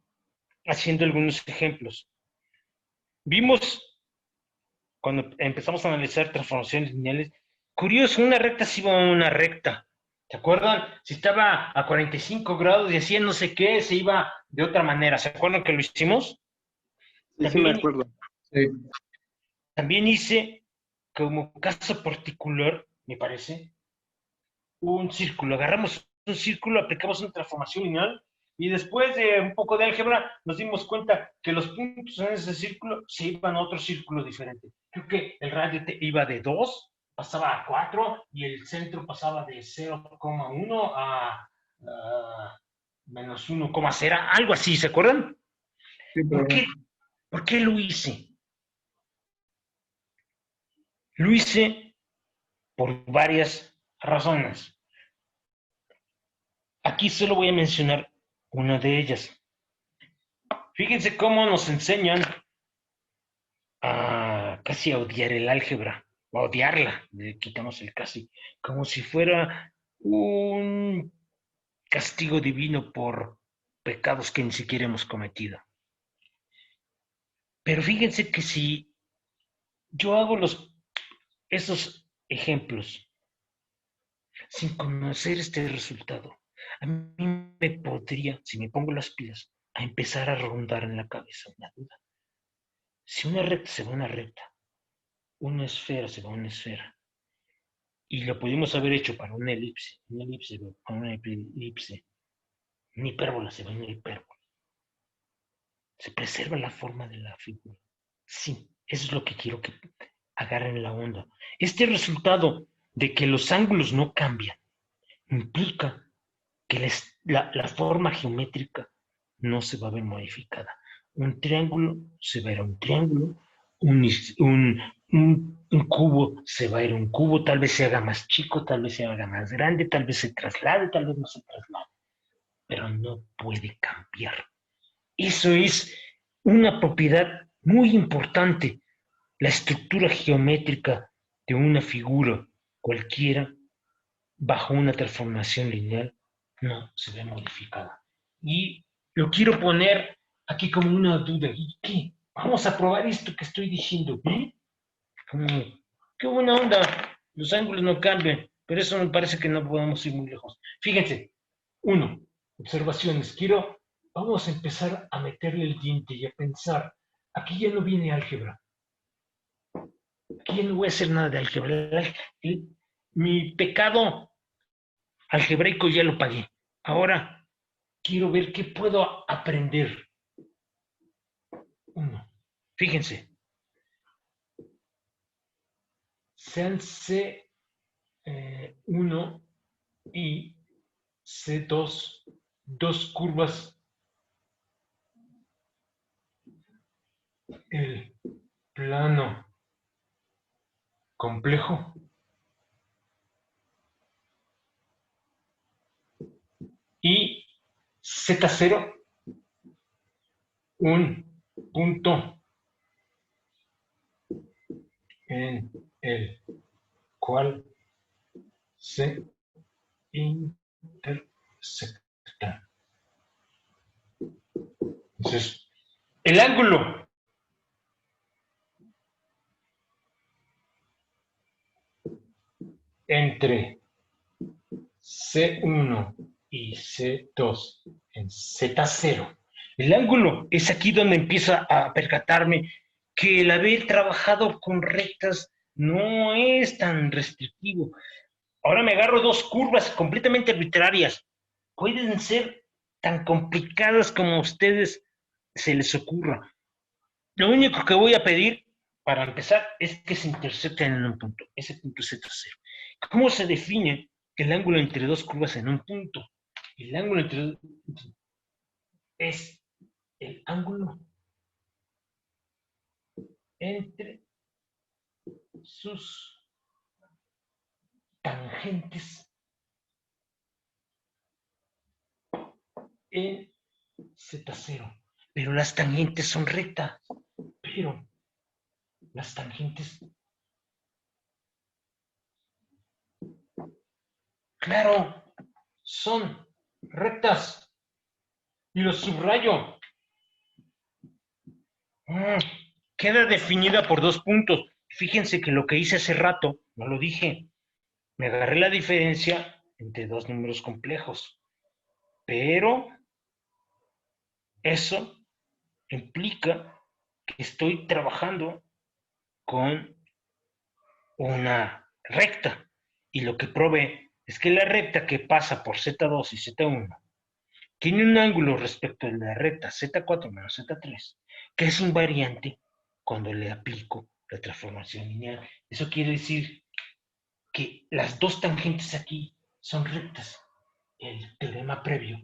haciendo algunos ejemplos. Vimos, cuando empezamos a analizar transformaciones lineales, curioso, una recta se iba a una recta. ¿Se acuerdan? Si estaba a 45 grados y hacía no sé qué, se iba de otra manera. ¿Se acuerdan que lo hicimos? Sí, sí me acuerdo. Sí. También hice, como caso particular, me parece, un círculo. Agarramos un círculo, aplicamos una transformación lineal y después de un poco de álgebra nos dimos cuenta que los puntos en ese círculo se iban a otro círculo diferente. Creo que el radio iba de 2, pasaba a 4 y el centro pasaba de 0,1 a menos 1,0, algo así, ¿se acuerdan? Sí, ¿Por qué? ¿Por qué lo hice? Lo hice por varias razones. Aquí solo voy a mencionar una de ellas. Fíjense cómo nos enseñan a casi a odiar el álgebra, a odiarla, le quitamos el casi, como si fuera un castigo divino por pecados que ni siquiera hemos cometido. Pero fíjense que si yo hago esos ejemplos sin conocer este resultado, a mí me podría, si me pongo las pilas, a empezar a rondar en la cabeza una duda. Si una recta se va a una recta, una esfera se va a una esfera, y lo pudimos haber hecho para una elipse para una elipse, una hipérbola se va a una hipérbola. Se preserva la forma de la figura. Sí, eso es lo que quiero que agarren la onda. Este resultado de que los ángulos no cambian implica que la forma geométrica no se va a ver modificada. Un triángulo se va a ir a un triángulo, un cubo se va a ir a un cubo, tal vez se haga más chico, tal vez se haga más grande, tal vez se traslade, tal vez no se traslade, pero no puede cambiar. Eso es una propiedad muy importante. La estructura geométrica de una figura cualquiera bajo una transformación lineal no se ve modificada. Y lo quiero poner aquí como una duda. ¿Y qué? Vamos a probar esto que estoy diciendo. Como, qué buena onda. Los ángulos no cambian, pero eso me parece que no podemos ir muy lejos. Fíjense, uno, observaciones. Vamos a empezar a meterle el diente y a pensar. Aquí ya no viene álgebra. Aquí ya no voy a hacer nada de álgebra. Mi pecado algebraico ya lo pagué. Ahora quiero ver qué puedo aprender. Uno, fíjense, sean C1 y C2, dos curvas, el plano complejo y Z0, un punto en el cual se intersectan. Entonces, el ángulo entre C1 y C2 en Z0. El ángulo es aquí donde empiezo a percatarme que el haber trabajado con rectas no es tan restrictivo. Ahora me agarro dos curvas completamente arbitrarias. Pueden ser tan complicadas como a ustedes se les ocurra. Lo único que voy a pedir para empezar es que se intersecten en un punto. Ese punto es Z0. ¿Cómo se define el ángulo entre dos curvas en un punto? El ángulo entre es el ángulo entre sus tangentes en Z0. Pero las tangentes son rectas. Pero las tangentes, claro, son rectas. Y lo subrayo. Queda definida por dos puntos. Fíjense que lo que hice hace rato, no lo dije. Me agarré la diferencia entre dos números complejos. Pero eso implica que estoy trabajando con una recta. Y lo que probé es que la recta que pasa por Z2 y Z1 tiene un ángulo respecto de la recta Z4 menos Z3, que es invariante cuando le aplico la transformación lineal. Eso quiere decir que las dos tangentes aquí son rectas. El teorema previo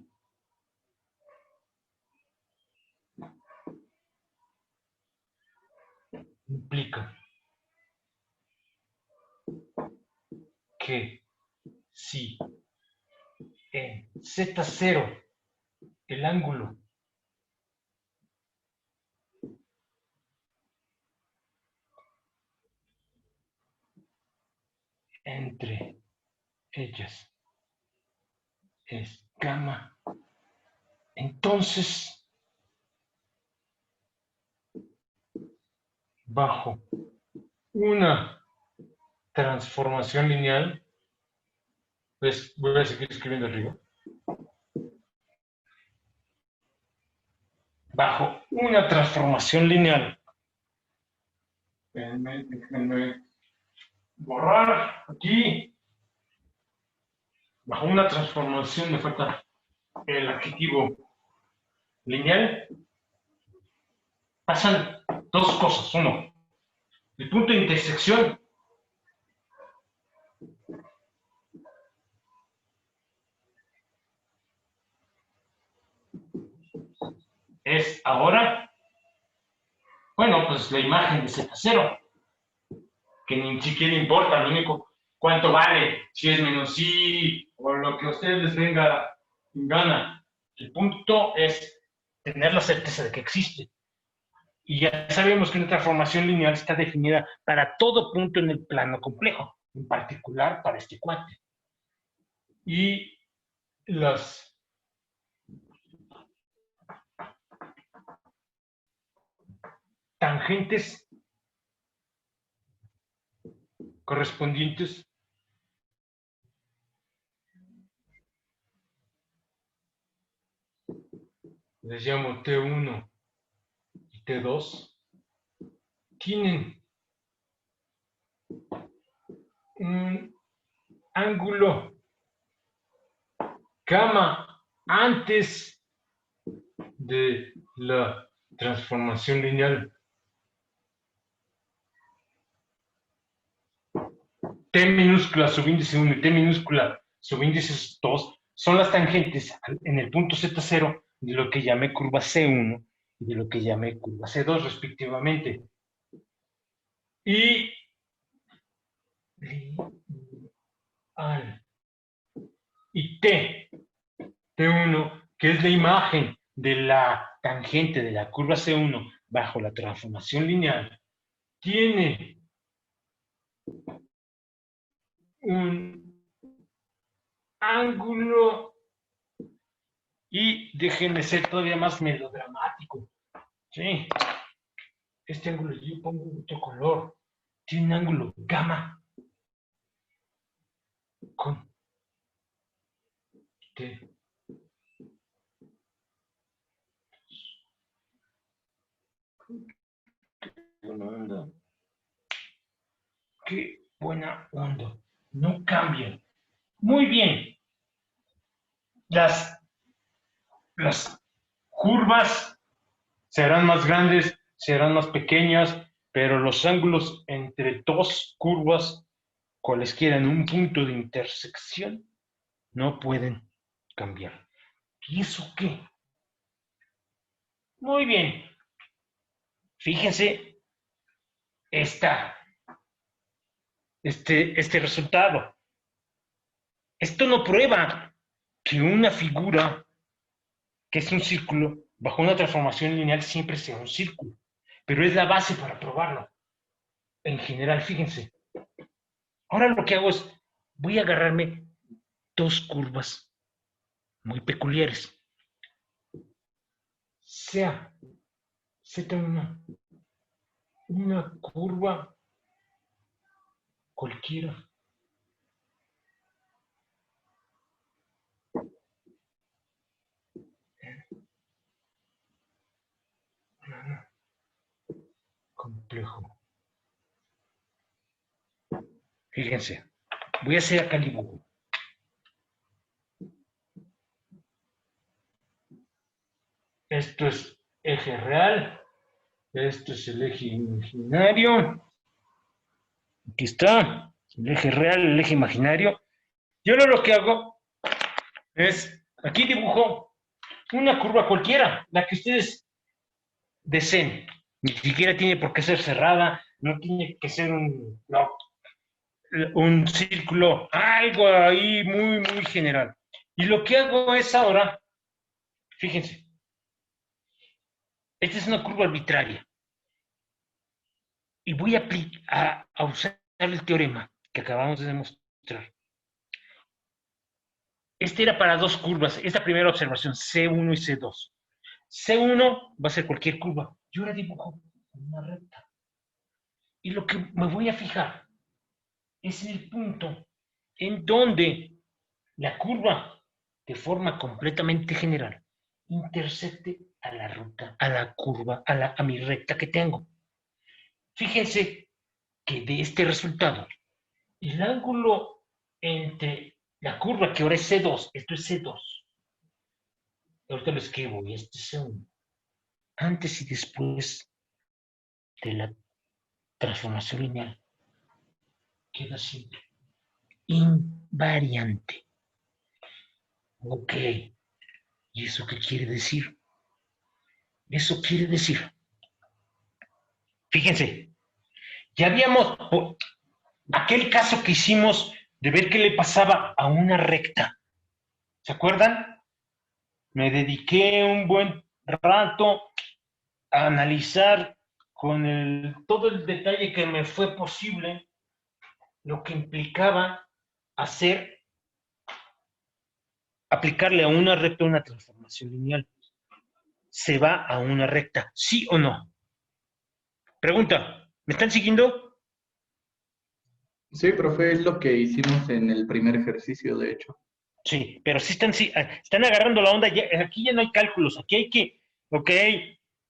implica que si en Z0 el ángulo entre ellas es gamma, entonces bajo una transformación lineal, pues voy a seguir escribiendo arriba, bajo una transformación lineal, déjenme borrar aquí, bajo una transformación me falta el adjetivo lineal, pasan dos cosas. Uno, el punto de intersección es ahora, bueno, pues la imagen de Z0, que ni siquiera importa, lo único, cuánto vale, si es menos i o lo que a ustedes les venga en gana. El punto es tener la certeza de que existe. Y ya sabemos que una transformación lineal está definida para todo punto en el plano complejo, en particular para este cuate. Y las tangentes correspondientes les llamo T1 y T2, tienen un ángulo gamma antes de la transformación lineal. T minúscula subíndice 1 y T minúscula subíndice 2 son las tangentes en el punto Z0 de lo que llamé curva C1 y de lo que llamé curva C2 respectivamente. Y T1, que es la imagen de la tangente de la curva C1 bajo la transformación lineal, tiene un ángulo, y déjenme ser todavía más melodramático. Sí, este ángulo yo pongo otro color, tiene un ángulo gamma. con T. Buena onda. Qué buena onda. No cambian. Muy bien. Las curvas serán más grandes, serán más pequeñas, pero los ángulos entre dos curvas, cualesquiera en un punto de intersección, no pueden cambiar. ¿Y eso qué? Muy bien. Fíjense este resultado. Esto no prueba que una figura, que es un círculo, bajo una transformación lineal siempre sea un círculo, pero es la base para probarlo. En general, fíjense. Ahora lo que hago es, voy a agarrarme dos curvas muy peculiares. Sea Z1, una curva cualquiera. Nada complejo. Fíjense, voy a hacer acá el dibujo. Esto es eje real, esto es el eje imaginario. Aquí está, el eje real, el eje imaginario. Yo lo que hago es, aquí dibujo una curva cualquiera, la que ustedes deseen. Ni siquiera tiene por qué ser cerrada, no tiene que ser un círculo, algo ahí muy general. Y lo que hago es ahora, fíjense, esta es una curva arbitraria. Y voy a usar el teorema que acabamos de demostrar. Este era para dos curvas, esta primera observación, C1 y C2. C1 va a ser cualquier curva. Yo ahora dibujo una recta. Y lo que me voy a fijar es el punto en donde la curva, de forma completamente general, intersecte a la ruta, a la curva, a mi recta que tengo. Fíjense que de este resultado, el ángulo entre la curva, que ahora es C2, esto es C2, ahorita lo escribo, y este es C1, antes y después de la transformación lineal, queda siempre invariante. Ok, ¿y eso qué quiere decir? Eso quiere decir, fíjense, ya habíamos, aquel caso que hicimos de ver qué le pasaba a una recta, ¿se acuerdan? Me dediqué un buen rato a analizar con todo el detalle que me fue posible lo que implicaba aplicarle a una recta una transformación lineal. ¿Se va a una recta? ¿Sí o no? Pregunta, ¿me están siguiendo? Sí, profe, es lo que hicimos en el primer ejercicio, de hecho. Sí, pero sí están agarrando la onda. Aquí ya no hay cálculos, aquí hay que, ok,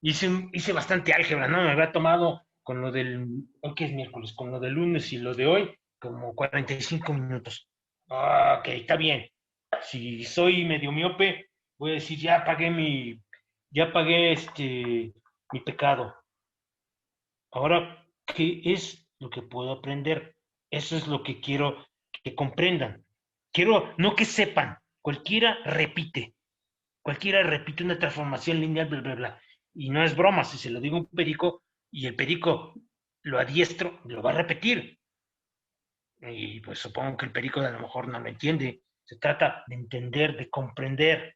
hice bastante álgebra, ¿no? Me había tomado con lo hoy que es miércoles, con lo del lunes y lo de hoy, como 45 minutos. Ok, está bien. Si soy medio miope, voy a decir, ya pagué mi pecado. Ahora, ¿qué es lo que puedo aprender? Eso es lo que quiero que comprendan. Quiero, no que sepan, cualquiera repite una transformación lineal, bla, bla, bla. Y no es broma, si se lo digo a un perico y el perico lo adiestro, lo va a repetir. Y pues supongo que el perico a lo mejor no lo entiende. Se trata de entender, de comprender.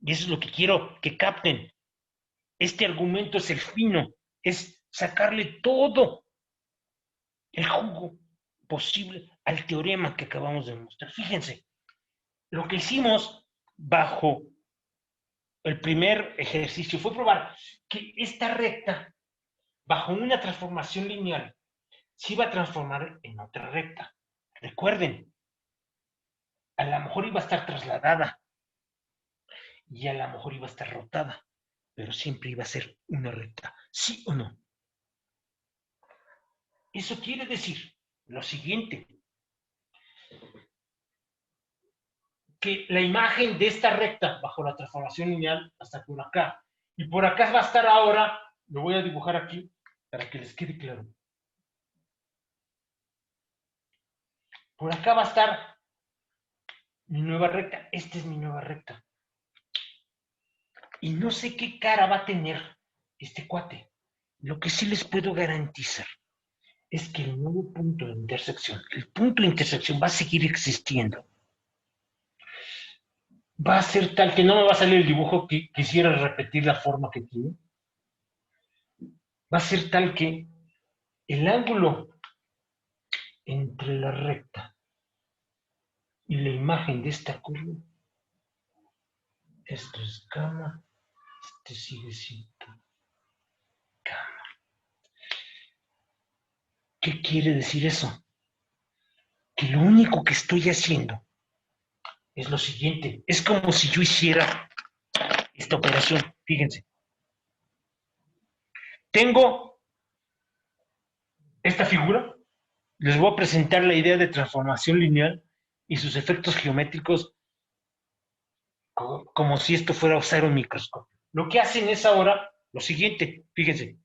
Y eso es lo que quiero que capten. Este argumento es el fino, es sacarle todo el jugo posible al teorema que acabamos de demostrar. Fíjense, lo que hicimos bajo el primer ejercicio fue probar que esta recta, bajo una transformación lineal, se iba a transformar en otra recta. Recuerden, a lo mejor iba a estar trasladada y a lo mejor iba a estar rotada, pero siempre iba a ser una recta, ¿sí o no? Eso quiere decir lo siguiente, que la imagen de esta recta bajo la transformación lineal hasta por acá, y por acá va a estar ahora, lo voy a dibujar aquí para que les quede claro. Por acá va a estar mi nueva recta, esta es mi nueva recta. Y no sé qué cara va a tener este cuate. Lo que sí les puedo garantizar es que el nuevo punto de intersección, el punto de intersección va a seguir existiendo. Va a ser tal que no me va a salir el dibujo que quisiera repetir la forma que tiene. Va a ser tal que el ángulo entre la recta y la imagen de esta curva, esto es gamma, este sigue siendo gamma. ¿Qué quiere decir eso? Que lo único que estoy haciendo es lo siguiente. Es como si yo hiciera esta operación. Fíjense. Tengo esta figura. Les voy a presentar la idea de transformación lineal y sus efectos geométricos como si esto fuera a usar un microscopio. Lo que hacen es ahora lo siguiente. Fíjense.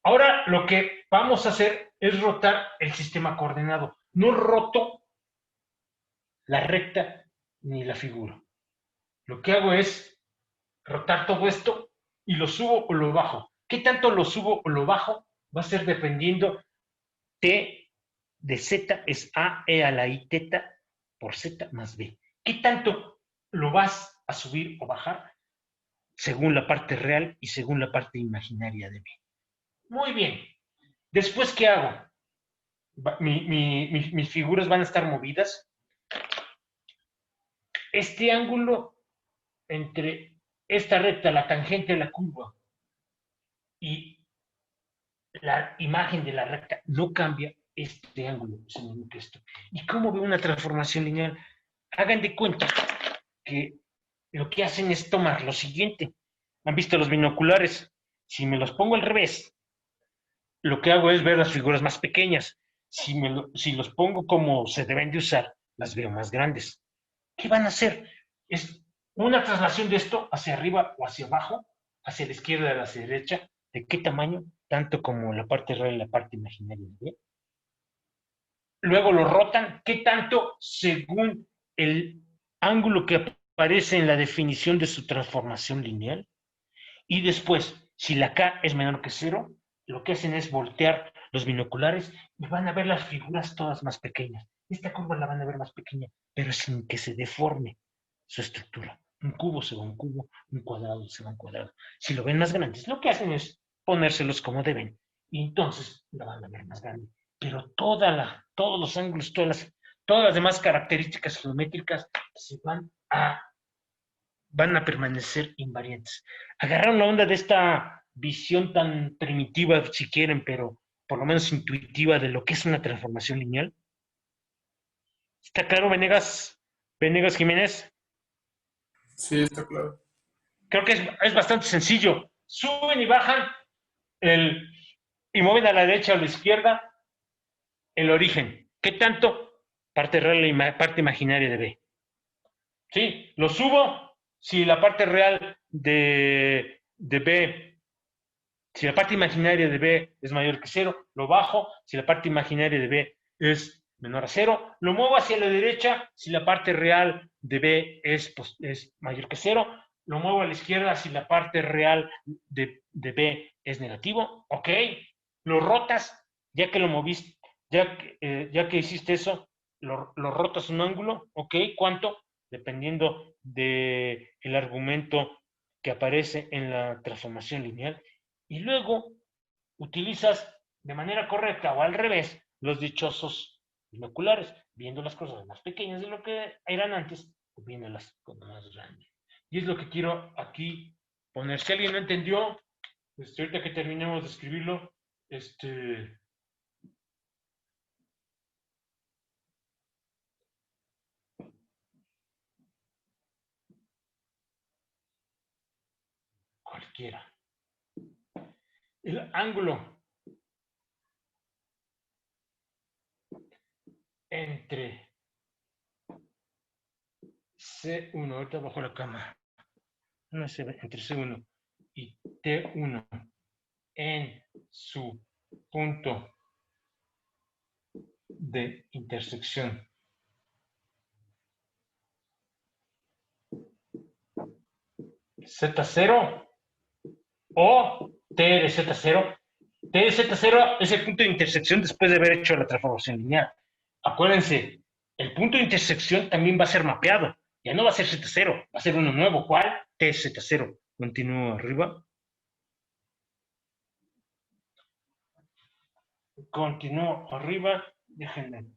Ahora lo que vamos a hacer es rotar el sistema coordenado. No roto la recta ni la figura. Lo que hago es rotar todo esto y lo subo o lo bajo. ¿Qué tanto lo subo o lo bajo? Va a ser dependiendo T de Z es A e a la I teta por Z más B. ¿Qué tanto lo vas a subir o bajar? Según la parte real y según la parte imaginaria de B. Muy bien. Después, ¿qué hago? Mis figuras van a estar movidas. Este ángulo entre esta recta, la tangente de la curva, y la imagen de la recta no cambia, este ángulo es el mismo que esto. ¿Y cómo veo una transformación lineal? Hagan de cuenta que lo que hacen es tomar lo siguiente. ¿Han visto los binoculares? Si me los pongo al revés, lo que hago es ver las figuras más pequeñas. Si los pongo como se deben de usar, las veo más grandes. ¿Qué van a hacer? Es una traslación de esto hacia arriba o hacia abajo, hacia la izquierda o hacia la derecha. ¿De qué tamaño? Tanto como la parte real y la parte imaginaria. ¿Ve? Luego lo rotan. ¿Qué tanto? Según el ángulo que aparece en la definición de su transformación lineal. Y después, si la K es menor que 0, lo que hacen es voltear los binoculares y van a ver las figuras todas más pequeñas. Esta curva la van a ver más pequeña, pero sin que se deforme su estructura. Un cubo se va a un cubo, un cuadrado se va a un cuadrado. Si lo ven más grandes, lo que hacen es ponérselos como deben. Y entonces la van a ver más grande. Pero todos los ángulos, todas las demás características geométricas se van a permanecer invariantes. Agarraron la onda de esta visión tan primitiva, si quieren, pero por lo menos intuitiva de lo que es una transformación lineal. ¿Está claro, Venegas Jiménez? Sí, está claro. Creo que es bastante sencillo. Suben y bajan y mueven a la derecha o a la izquierda el origen. ¿Qué tanto? Parte real y parte imaginaria de B. ¿Sí? Lo subo si la parte real de B, si la parte imaginaria de B es mayor que 0, lo bajo si la parte imaginaria de B es menor a 0, lo muevo hacia la derecha si la parte real de B es mayor que 0, lo muevo a la izquierda si la parte real de B es negativo, ok, lo rotas, ya que lo moviste, ya que hiciste eso, lo rotas un ángulo, ok, ¿cuánto? Dependiendo del argumento que aparece en la transformación lineal, y luego utilizas de manera correcta o al revés los dichosos binoculares, viendo las cosas más pequeñas de lo que eran antes, o viéndolas como más grandes. Y es lo que quiero aquí poner. Si alguien no entendió, ahorita que terminemos de escribirlo, cualquiera. El ángulo entre C1, ahorita bajo la cámara, no se ve, entre C1 y T1 en su punto de intersección Z0 o T de Z0. T de Z0 es el punto de intersección después de haber hecho la transformación lineal. Acuérdense, el punto de intersección también va a ser mapeado. Ya no va a ser Z0, va a ser uno nuevo. ¿Cuál? T Z0. Continúo arriba. Continúo arriba. Déjenme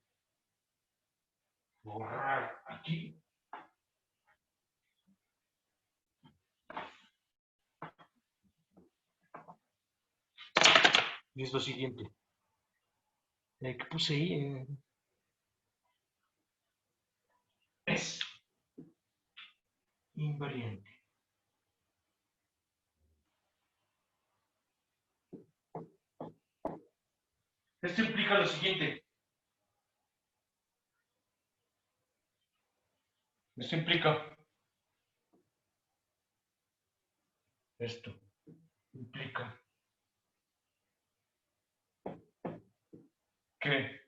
borrar aquí. Y es lo siguiente. ¿Qué puse ahí? Es invariante. Esto implica lo siguiente. Esto implica esto. Implica que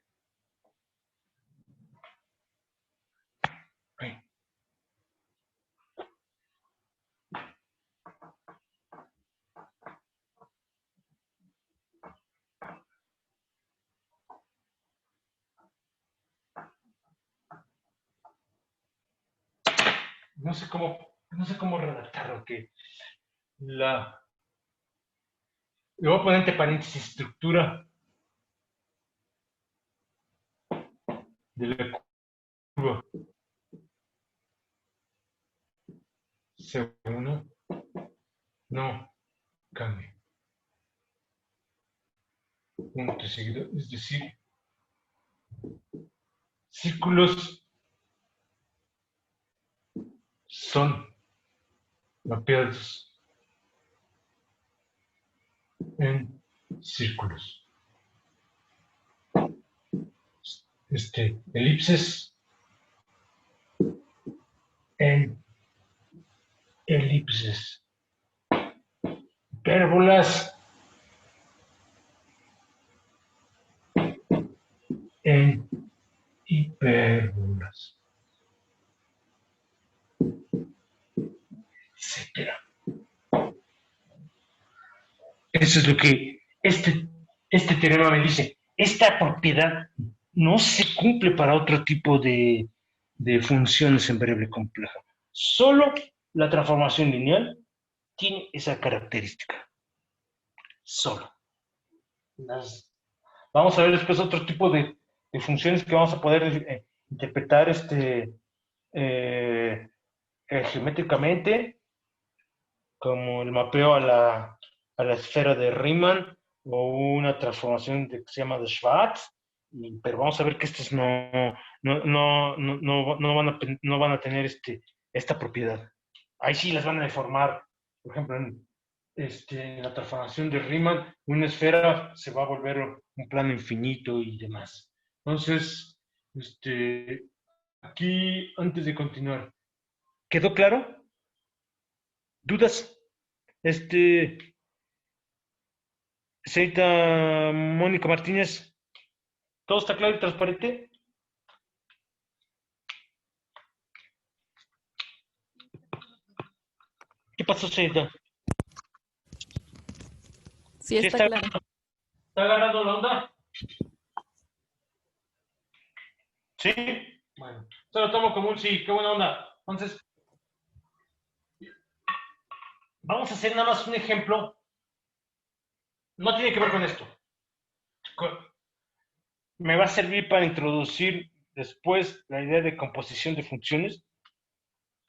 no sé cómo redactarlo, que le voy a poner entre paréntesis estructura de la curva C1 no cambia. Punto seguido, es decir, círculos son mapeados en círculos. Elipses en elipses. Hipérbolas en hipérbolas. Etcétera. Eso es lo que este teorema me dice. Esta propiedad no se cumple para otro tipo de funciones en variable compleja. Solo la transformación lineal tiene esa característica. Solo. Vamos a ver después otro tipo de funciones que vamos a poder interpretar geométricamente, como el mapeo a la esfera de Riemann o una transformación que se llama de Schwarz, pero vamos a ver que estos no van a tener esta propiedad. Ahí sí las van a deformar. Por ejemplo, en la transformación de Riemann, una esfera se va a volver un plano infinito y demás. Entonces, aquí, antes de continuar, ¿quedó claro? ¿Dudas? Señorita Mónica Martínez, ¿todo está claro y transparente? ¿Qué pasó, señorita? Sí, está claro. ¿Está agarrando la onda? ¿Sí? Bueno, se lo tomo como un sí, qué buena onda. Entonces, vamos a hacer nada más un ejemplo. No tiene que ver con esto. Me va a servir para introducir después la idea de composición de funciones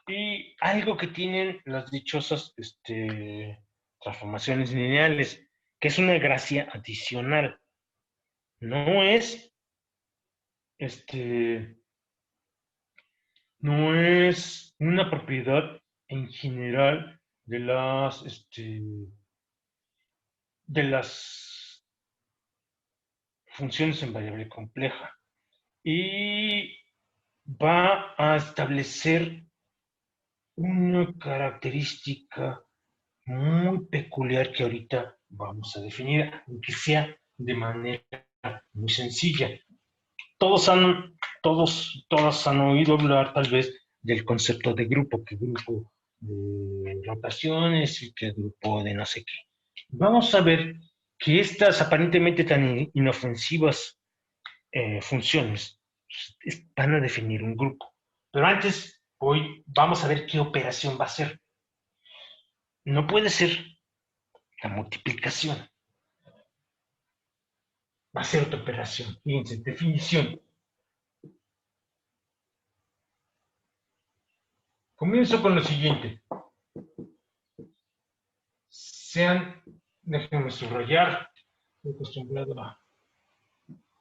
y algo que tienen las dichosas transformaciones lineales, que es una gracia adicional. No es no es una propiedad en general de las funciones en variable compleja. Y va a establecer una característica muy peculiar que ahorita vamos a definir, aunque sea de manera muy sencilla. Todas han oído hablar tal vez del concepto de grupo, que grupo de rotaciones y que grupo de no sé qué. Vamos a ver que estas aparentemente tan inofensivas funciones van a definir un grupo. Pero antes, hoy vamos a ver qué operación va a ser. No puede ser la multiplicación. Va a ser otra operación. Fíjense, definición. Comienzo con lo siguiente. Déjenme subrayar. Estoy acostumbrado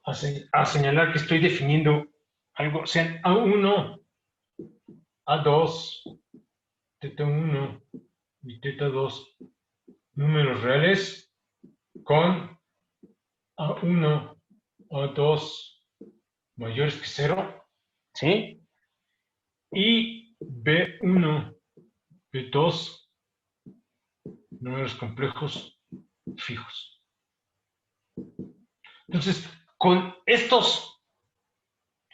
a señalar que estoy definiendo algo. Sean A1, A2, θ1 y θ2 números reales con A1, A2 mayores que 0, ¿sí? Y B1, B2 números complejos fijos. Entonces, con estos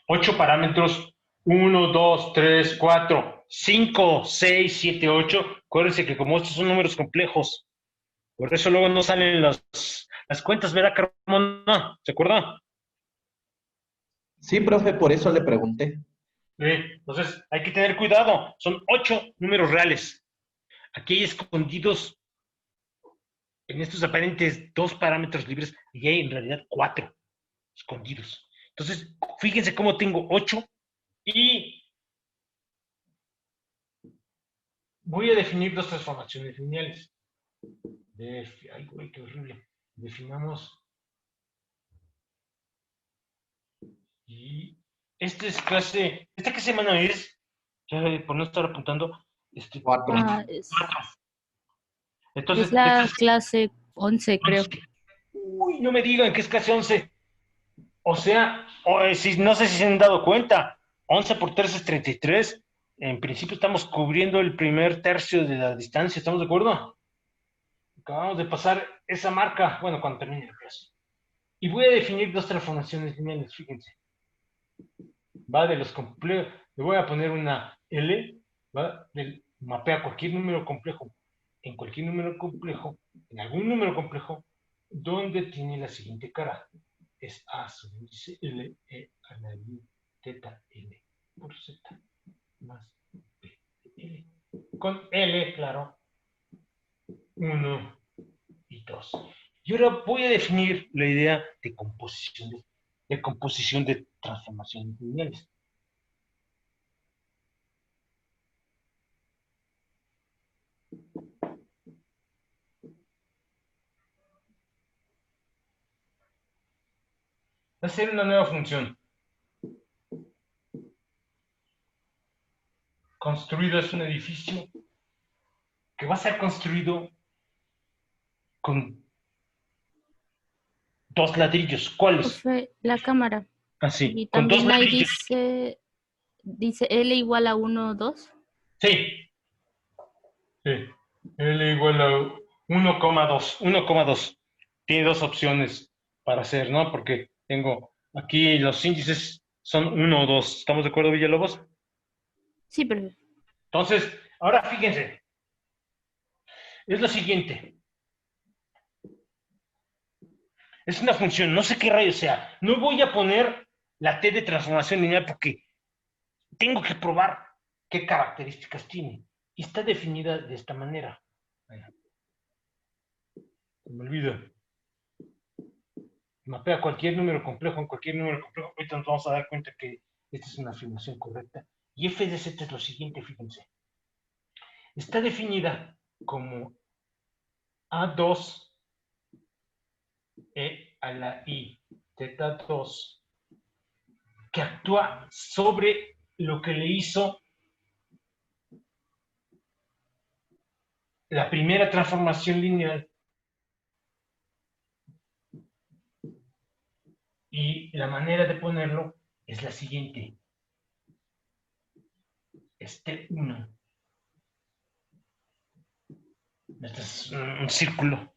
8 parámetros, 1, 2, 3, 4, 5, 6, 7, 8, acuérdense que como estos son números complejos, por eso luego no salen las cuentas, ¿verdad, Carmona? ¿Se acuerda? Sí, profe, por eso le pregunté. Entonces, hay que tener cuidado. Son 8 números reales. Aquí hay escondidos en estos aparentes 2 parámetros libres y hay en realidad 4 escondidos. Entonces, fíjense cómo tengo 8 y voy a definir 2 transformaciones lineales. Ay, güey, qué horrible. Definamos. Y esta ¿qué semana es? Ya, por no estar apuntando. 4. Es Entonces, la clase 11, creo. uy, no me digan que es clase 11. O sea, no sé si se han dado cuenta, 11 por 3 es 33. En principio estamos cubriendo el primer tercio de la distancia, ¿estamos de acuerdo? Acabamos de pasar esa marca, bueno, cuando termine la clase. Y voy a definir 2 transformaciones lineales, fíjense. Va de los complejos, le voy a poner una L, va del mapea cualquier número complejo, en cualquier número complejo, en algún número complejo, donde tiene la siguiente cara. Es A subíndice L, E a la I, teta L por Z, más P de L. Con L, claro, 1 y 2. Y ahora voy a definir la idea de composición de transformaciones lineales. Va a ser una nueva función. Construido es un edificio que va a ser construido con 2 ladrillos. ¿Cuáles? Profe, la cámara. Así, Y con 2 también ahí ladrillos. dice L igual a 1, 2. Sí. Sí. L igual a 1,2. 1,2. Tiene 2 opciones para hacer, ¿no? Porque tengo aquí los índices son 1 o 2. ¿Estamos de acuerdo, Villalobos? Sí, profe. Entonces, ahora fíjense. Es lo siguiente. Es una función, no sé qué rayo sea. No voy a poner la T de transformación lineal porque tengo que probar qué características tiene. Y está definida de esta manera. Bueno, se me olvida. Mapea cualquier número complejo en cualquier número complejo. Ahorita nos vamos a dar cuenta que esta es una afirmación correcta. Y f de z es lo siguiente, fíjense. Está definida como A2 E a la I θ2 que actúa sobre lo que le hizo la primera transformación lineal y la manera de ponerlo es la siguiente. Este 1. Este es un círculo.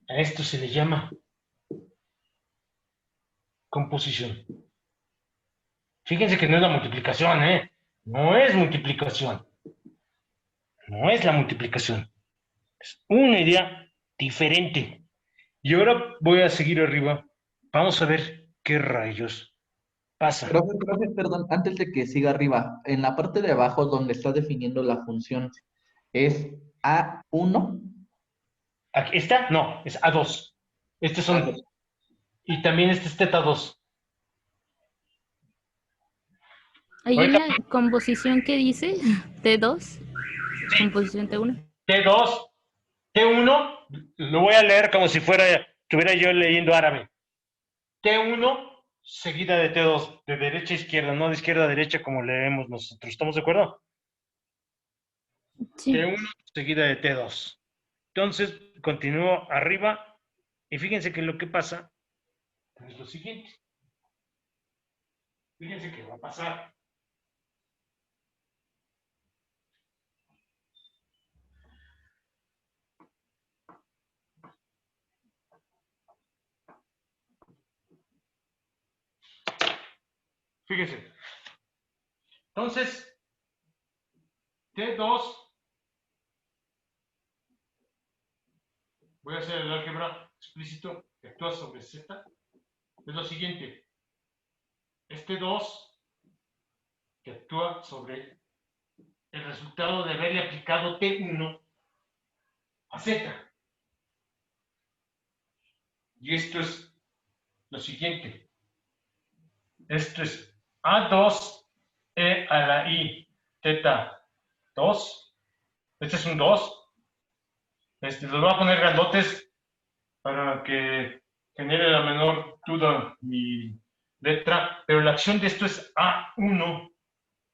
A esto se le llama composición. Fíjense que no es la multiplicación, ¿eh? No es multiplicación. No es la multiplicación. Es una idea diferente. Y ahora voy a seguir arriba. Vamos a ver qué rayos pasa. Profe, perdón, antes de que siga arriba, en la parte de abajo donde está definiendo la función, ¿es A1? Aquí está, no, es A2. Estos son. A2. Y también este es teta 2. Ahí en Ahorita- la composición que dice T2, composición T1. T2, T1, lo voy a leer como si estuviera yo leyendo árabe. T1 seguida de T2, de derecha a izquierda, no de izquierda a derecha como leemos nosotros. ¿Estamos de acuerdo? Sí. T1 seguida de T2. Entonces, continúo arriba y fíjense que lo que pasa es lo siguiente. Fíjense que va a pasar. Fíjense. Entonces, T2, voy a hacer el álgebra explícito que actúa sobre Z, es lo siguiente. Este 2 que actúa sobre el resultado de haberle aplicado T1 a Z. Y esto es lo siguiente. Esto es A2 E a la I teta 2. Este es un 2. Los voy a poner grandotes para que genere la menor duda mi letra. Pero la acción de esto es A1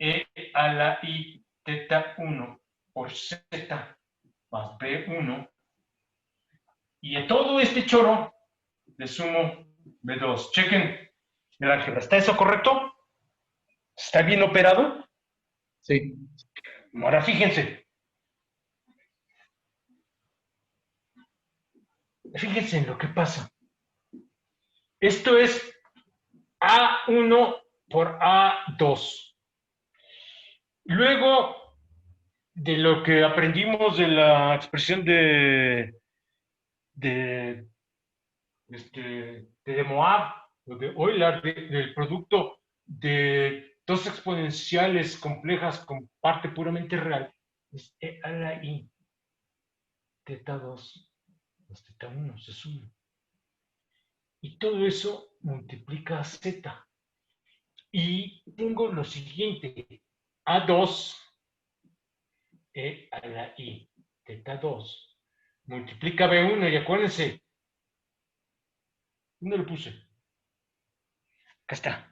E a la I teta 1 por Z más B1. Y a todo este choro le sumo B2. Chequen el álgebra. ¿Está eso correcto? ¿Está bien operado? Sí. Ahora fíjense. Fíjense en lo que pasa. Esto es A1 por A2. Luego de lo que aprendimos de la expresión de Moab, o de Euler, del producto de dos exponenciales complejas con parte puramente real, es E a la I, teta 2, más teta 1, se suma. Y todo eso multiplica a Z. Y tengo lo siguiente, A2, E a la I, teta 2, multiplica B1, y acuérdense, ¿dónde lo puse? Acá está.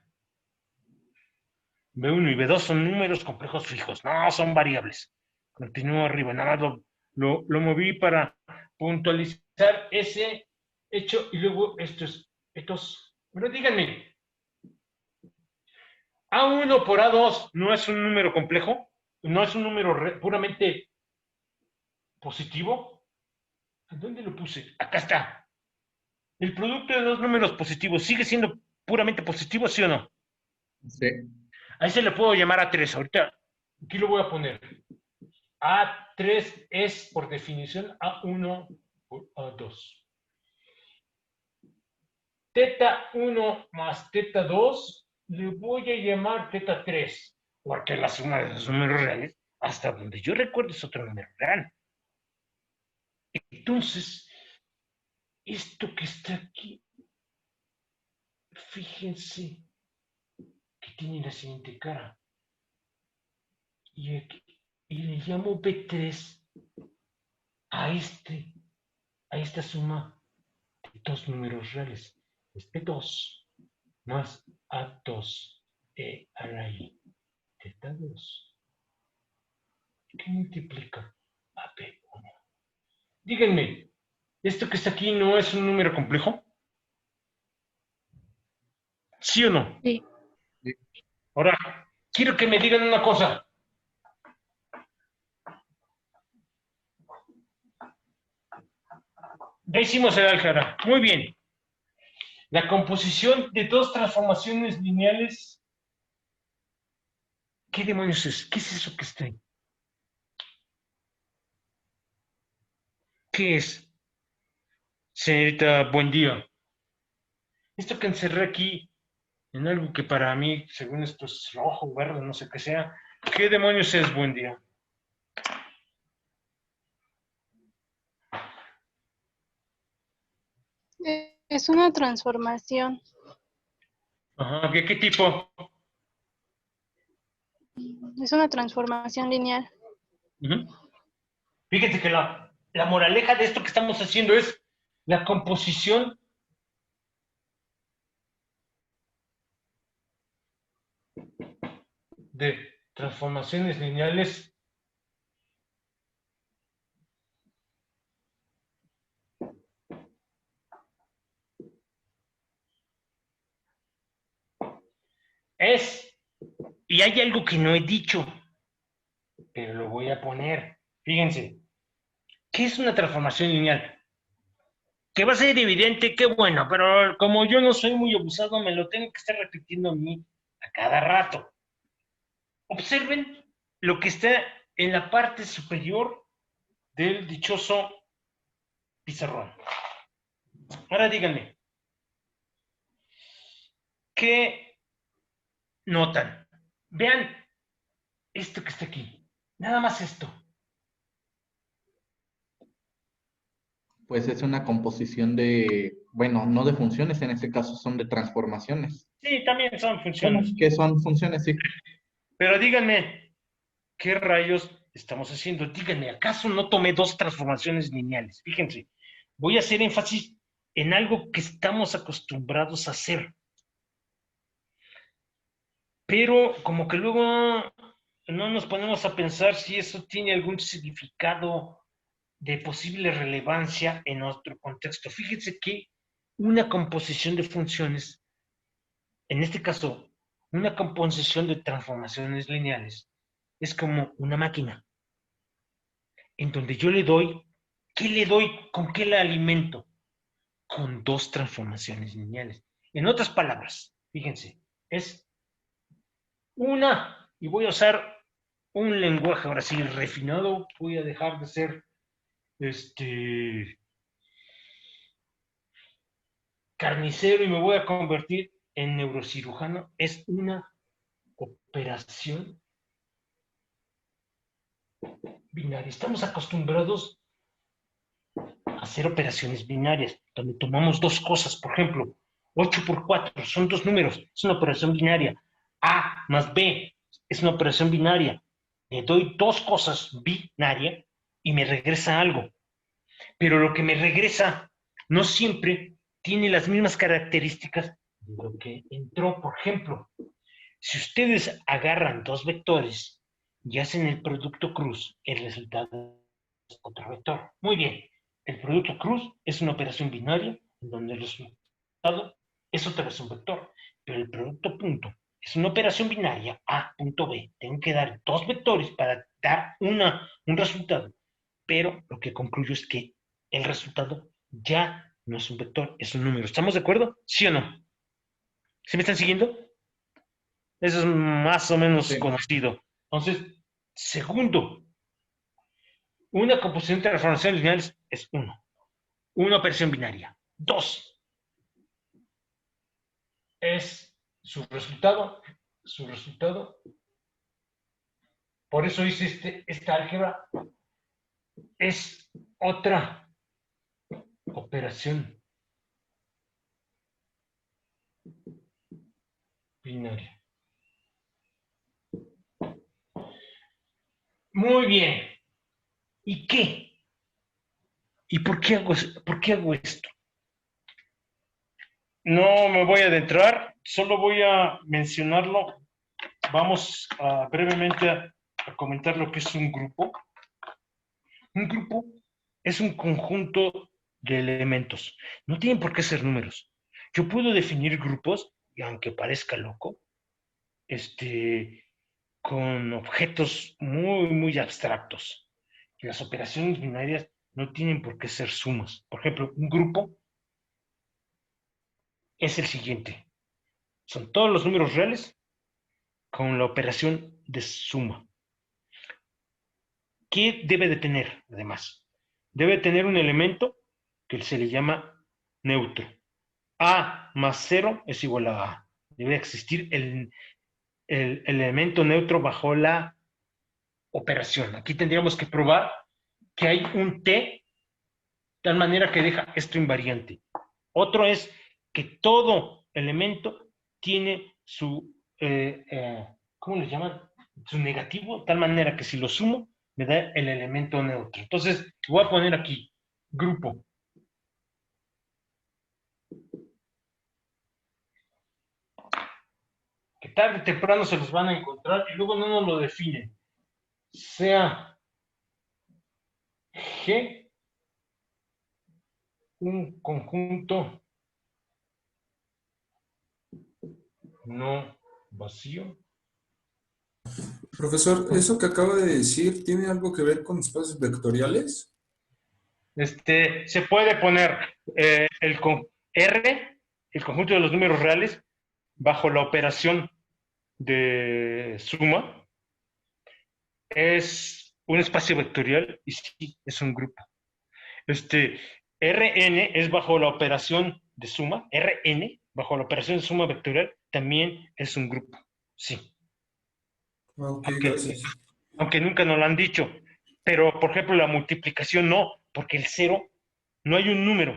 B1 y B2 son números complejos fijos, no son variables. Continúo arriba, nada más lo moví para puntualizar ese hecho y luego estos. Pero díganme, A1 por A2 no es un número complejo, no es un número puramente positivo. ¿Dónde lo puse? Acá está. El producto de dos números positivos sigue siendo puramente positivo, ¿sí o no? Sí. A ese le puedo llamar A3. Ahorita aquí lo voy a poner. A3 es por definición A1 por A2. Teta 1 más teta 2 le voy a llamar teta 3, porque la suma de los números reales, hasta donde yo recuerdo, es otro número real. Entonces, esto que está aquí, fíjense que tiene la siguiente cara. Y le llamo B3 a esta suma de dos números reales. Es B2 más A2 E a la I, teta 2. ¿Qué multiplica a P1? Díganme, ¿esto que está aquí no es un número complejo? ¿Sí o no? Sí. Ahora, quiero que me digan una cosa. Ya hicimos el álgebra. Muy bien. La composición de dos transformaciones lineales. ¿Qué demonios es? ¿Qué es eso que está ahí? ¿Qué es? Señorita, buen día. Esto que encerré aquí en algo que para mí, según esto, es rojo, verde, no sé qué sea. ¿Qué demonios es buen día? Es una transformación. Ajá, ¿qué tipo? Es una transformación lineal. Ujú. Fíjense que la moraleja de esto que estamos haciendo es la composición de transformaciones lineales es, y hay algo que no he dicho, pero lo voy a poner. Fíjense, ¿qué es una transformación lineal? Que va a ser evidente, qué bueno, pero como yo no soy muy abusado, me lo tengo que estar repitiendo a mí a cada rato. Observen lo que está en la parte superior del dichoso pizarrón. Ahora díganme, ¿qué notan? Vean esto que está aquí. Nada más esto. Pues es una composición de, bueno, no de funciones, en este caso son de transformaciones. Sí, también son Bueno, funciones. ¿qué son funciones? Sí. Pero díganme, ¿qué rayos estamos haciendo? Díganme, ¿acaso no tomé dos transformaciones lineales? Fíjense, voy a hacer énfasis en algo que estamos acostumbrados a hacer. Pero como que luego no nos ponemos a pensar si eso tiene algún significado de posible relevancia en otro contexto. Fíjense que una composición de funciones, en este caso, una composición de transformaciones lineales, es como una máquina, en donde yo le doy, ¿qué le doy? ¿Con qué la alimento? Con dos transformaciones lineales. En otras palabras, fíjense, es una, y voy a usar un lenguaje ahora sí refinado, voy a dejar de ser carnicero y me voy a convertir en neurocirujano, es una operación binaria. Estamos acostumbrados a hacer operaciones binarias, donde tomamos dos cosas, por ejemplo, 8 por 4 son dos números, es una operación binaria. A más B es una operación binaria. Le doy dos cosas binarias y me regresa algo. Pero lo que me regresa no siempre tiene las mismas características de lo que entró. Por ejemplo, si ustedes agarran dos vectores y hacen el producto cruz, el resultado es otro vector. Muy bien, el producto cruz es una operación binaria en donde el resultado es otra vez un vector, pero el producto punto es una operación binaria A punto B. Tengo que dar dos vectores para dar un resultado, pero lo que concluyo es que el resultado ya no es un vector, es un número. ¿Estamos de acuerdo? ¿Sí o no? ¿Sí me están siguiendo? Eso es más o menos Sí. conocido. Entonces, segundo, una composición de transformaciones lineales es uno. Una operación binaria. Dos, es su resultado. Su resultado. Por eso hice esta álgebra. Es otra operación binaria. Muy bien. ¿Y qué? ¿Y por qué hago esto? No me voy a adentrar, solo voy a mencionarlo. Vamos brevemente a comentar lo que es un grupo. Un grupo es un conjunto de elementos. No tienen por qué ser números. Yo puedo definir grupos, y aunque parezca loco, con objetos muy, muy abstractos. Y las operaciones binarias no tienen por qué ser sumas. Por ejemplo, un grupo es el siguiente. Son todos los números reales con la operación de suma. ¿Qué debe de tener, además? Debe tener un elemento que se le llama neutro. A más 0 es igual a A. Debe existir el elemento neutro bajo la operación. Aquí tendríamos que probar que hay un T, de tal manera que deja esto invariante. Otro es que todo elemento tiene su, ¿cómo le llaman? Su negativo, de tal manera que si lo sumo, me da el elemento neutro. Entonces, voy a poner aquí, grupo. Que tarde o temprano se los van a encontrar y luego no nos lo definen. Sea G un conjunto no vacío. Profesor, ¿eso que acaba de decir tiene algo que ver con espacios vectoriales? Se puede poner R, el conjunto de los números reales, bajo la operación de suma. Es un espacio vectorial y sí, es un grupo. Rn es bajo la operación de suma. Rn, bajo la operación de suma vectorial, también es un grupo. Sí. Ok, Aunque, gracias. aunque nunca nos lo han dicho. Pero, por ejemplo, la multiplicación no, porque el 0 no hay un número.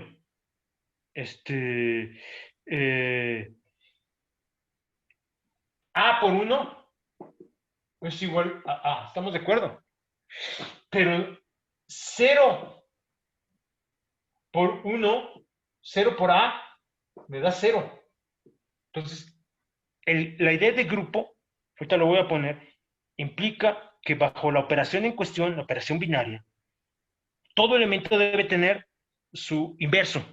A por 1 es igual a A. ¿Estamos de acuerdo? Pero 0 por 1, 0 por A, me da 0. Entonces, la idea de grupo, ahorita lo voy a poner, implica que bajo la operación en cuestión, la operación binaria, todo elemento debe tener su inverso,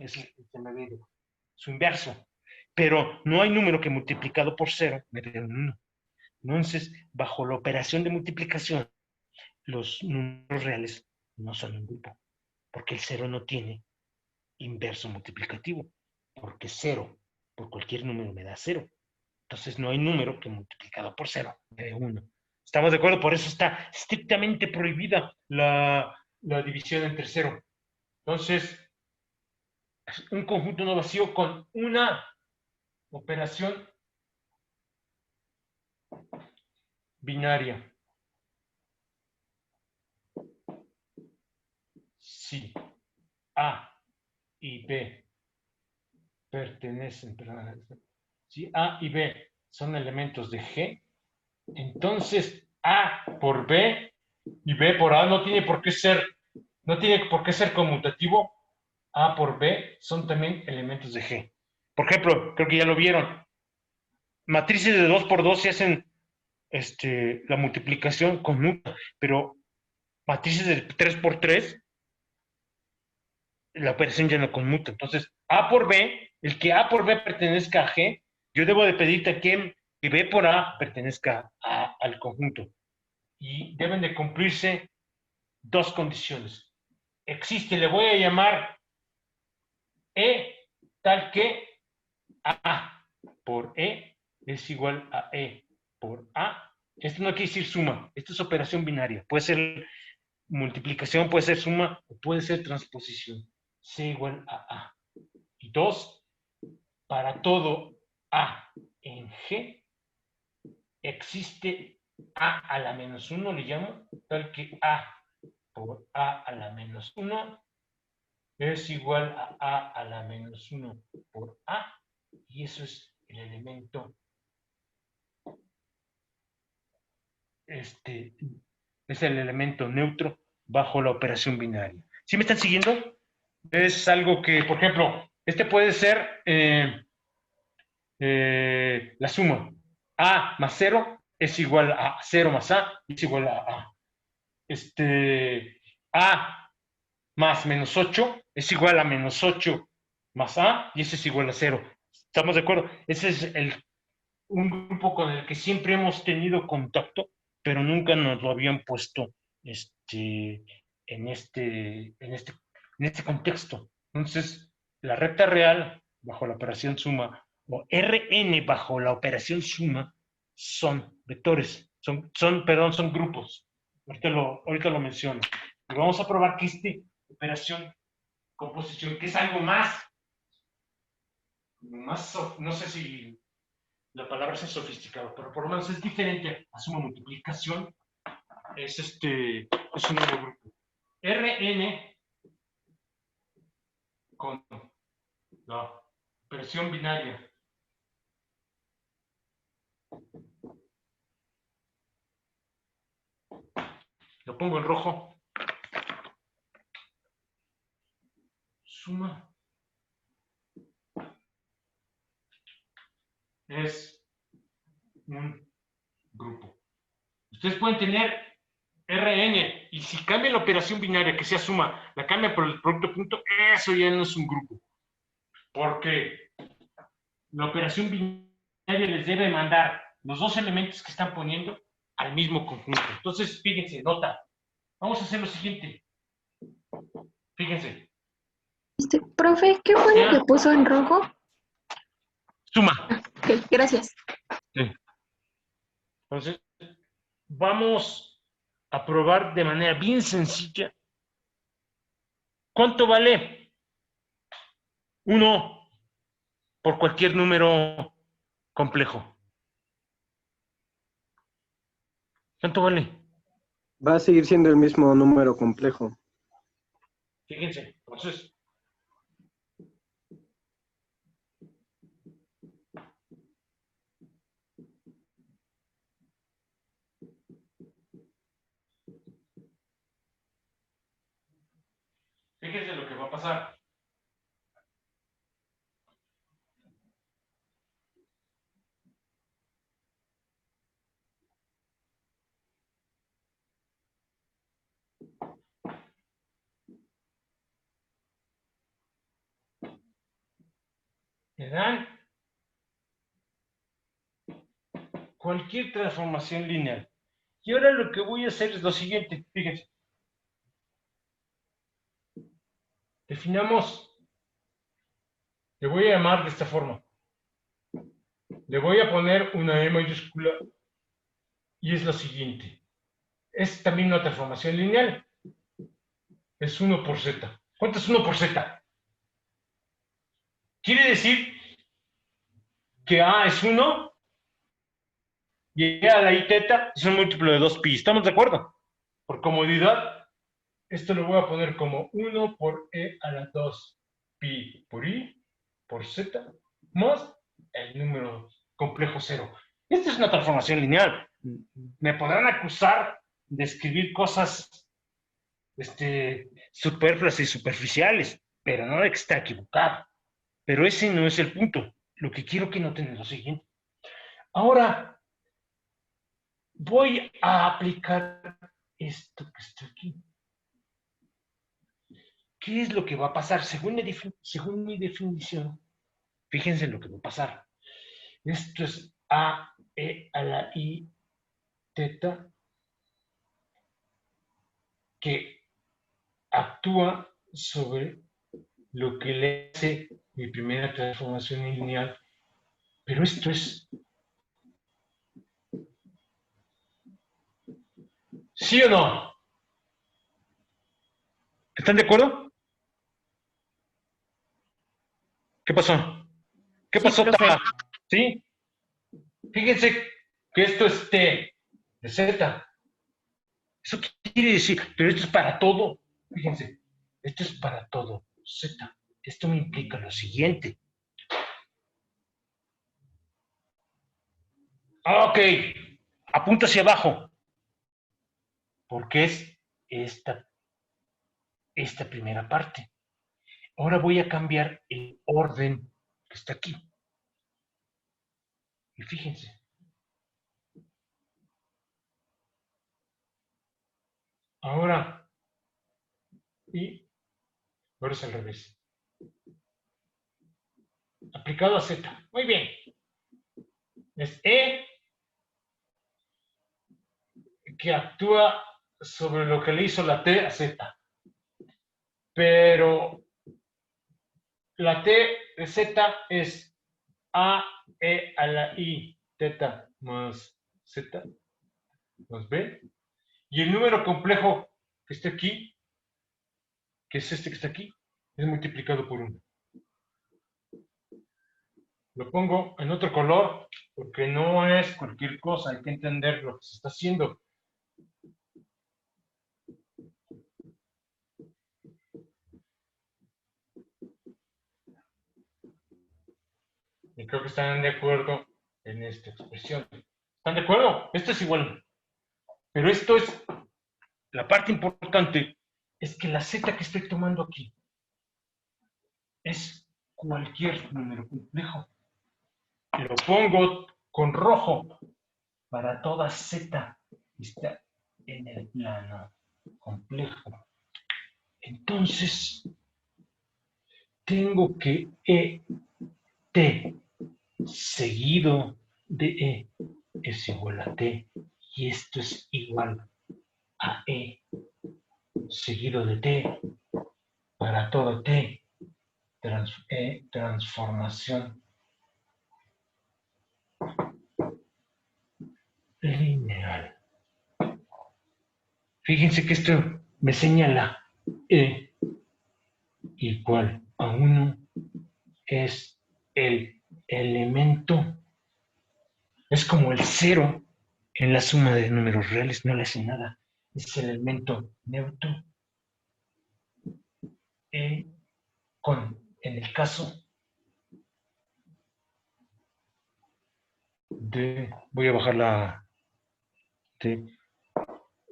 su inverso, pero no hay número que multiplicado por 0 me dé un 1. Entonces, bajo la operación de multiplicación, los números reales no son un grupo, porque el 0 no tiene inverso multiplicativo, porque 0 por cualquier número me da 0. Entonces no hay número que multiplicado por 0 me dé 1. ¿Estamos de acuerdo? Por eso está estrictamente prohibida la división entre 0. Entonces, un conjunto no vacío con una operación binaria. Si A y B pertenecen, si A y B son elementos de G, entonces A por B y B por A no tiene por qué ser conmutativo. A por B son también elementos de G. Por ejemplo, creo que ya lo vieron. Matrices de 2 por 2 se hacen la multiplicación conmuta, pero matrices de 3 por 3 la operación ya no conmuta. Entonces, A por B, el que A por B pertenezca a G, yo debo de pedirte que B por A pertenezca al conjunto. Y deben de cumplirse dos condiciones. Le voy a llamar E tal que A por E es igual a E por A. Esto no quiere decir suma, esto es operación binaria. Puede ser multiplicación, puede ser suma o puede ser transposición. C igual a A. Y 2, para todo A en G, existe A a la menos 1, le llamo, tal que A por A a la menos 1 es igual a A la menos 1 por A, y eso es el elemento, es el elemento neutro bajo la operación binaria. ¿Sí me están siguiendo? Es algo que, por ejemplo, puede ser la suma. A más 0 es igual a 0 más A, es igual a A. A más menos 8 es igual a menos 8 más A, y ese es igual a 0. ¿Estamos de acuerdo? Ese es un grupo con el que siempre hemos tenido contacto, pero nunca nos lo habían puesto en este contexto. Entonces, la recta real bajo la operación suma o Rn bajo la operación suma son vectores, son grupos. Ahorita lo menciono. Y vamos a probar que esta operación composición, que es algo más, no sé si la palabra es sofisticado, pero por lo menos es diferente a suma multiplicación, es un nuevo grupo. Rn con la operación binaria lo pongo en rojo, suma es un grupo. Ustedes pueden tener Rn, y si cambian la operación binaria, que sea suma, la cambian por el producto punto, eso ya no es un grupo. Porque la operación binaria les debe mandar los dos elementos que están poniendo al mismo conjunto. Entonces, fíjense, nota. Vamos a hacer lo siguiente. Fíjense. Profe, ¿qué fue lo que puso en rojo? Suma. Ok, gracias. Sí. Entonces, vamos a probar de manera bien sencilla. ¿Cuánto vale 1 por cualquier número complejo? ¿Cuánto vale? Va a seguir siendo el mismo número complejo. Fíjense, entonces, fíjense lo que va a pasar. Me dan cualquier transformación lineal. Y ahora lo que voy a hacer es lo siguiente, fíjense. Definamos, le voy a llamar de esta forma. Le voy a poner una E mayúscula y es lo siguiente. Es también una transformación lineal. Es 1 por z. ¿Cuánto es 1 por z? Quiere decir que A es 1 y E a la I teta es un múltiplo de 2pi. ¿Estamos de acuerdo? Por comodidad, esto lo voy a poner como 1 por E a la 2 pi por I por z más el número complejo 0. Esta es una transformación lineal. Me podrán acusar de escribir cosas superfluas y superficiales, pero no de que está equivocado. Pero ese no es el punto. Lo que quiero que noten es lo siguiente. Ahora voy a aplicar esto que está aquí. ¿Qué es lo que va a pasar? Según mi definición, fíjense lo que va a pasar. Esto es a e a la I teta que actúa sobre lo que le hace mi primera transformación lineal. Pero esto es... ¿Sí o no? ¿Están de acuerdo? ¿Qué pasó? ¿Qué pasó, profe. Tama? ¿Sí? Fíjense que esto es T de Z. ¿Eso qué quiere decir? Pero esto es para todo. Fíjense, esto es para todo. Z. Esto me implica lo siguiente. Ok. Apunta hacia abajo. Porque es esta primera parte. Ahora voy a cambiar el orden que está aquí. Y fíjense. Ahora, y ahora es al revés. Aplicado a Z. Muy bien. Es E que actúa sobre lo que le hizo la T a Z. Pero la T de Z es A, E a la I, teta más Z más B. Y el número complejo que está aquí, que es este que está aquí, es multiplicado por 1. Lo pongo en otro color porque no es cualquier cosa, hay que entender lo que se está haciendo. Y creo que están de acuerdo en esta expresión. ¿Están de acuerdo? Esto es igual. Pero esto es, la parte importante es que la Z que estoy tomando aquí es cualquier número complejo. Lo pongo con rojo para toda Z que está en el plano complejo. Entonces, tengo que T seguido de E es igual a T, y esto es igual a E seguido de T para todo T, transformación lineal. Fíjense que esto me señala E igual a 1 es el elemento, es como el 0 en la suma de números reales, no le hace nada, es el elemento neutro en el caso de, voy a bajar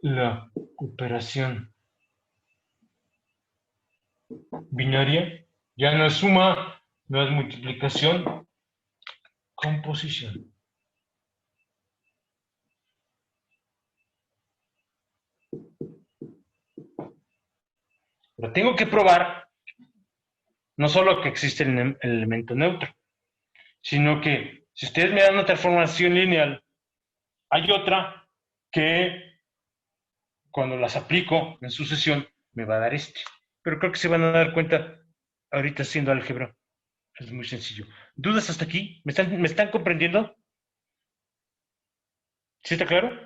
la operación binaria, ya no es suma, no es multiplicación, composición. Pero tengo que probar no solo que existe el elemento neutro, sino que si ustedes me dan una transformación lineal, hay otra que cuando las aplico en sucesión me va a dar este. Pero creo que se van a dar cuenta ahorita haciendo álgebra. Es muy sencillo. ¿Dudas hasta aquí? ¿Me están comprendiendo? ¿Sí está claro?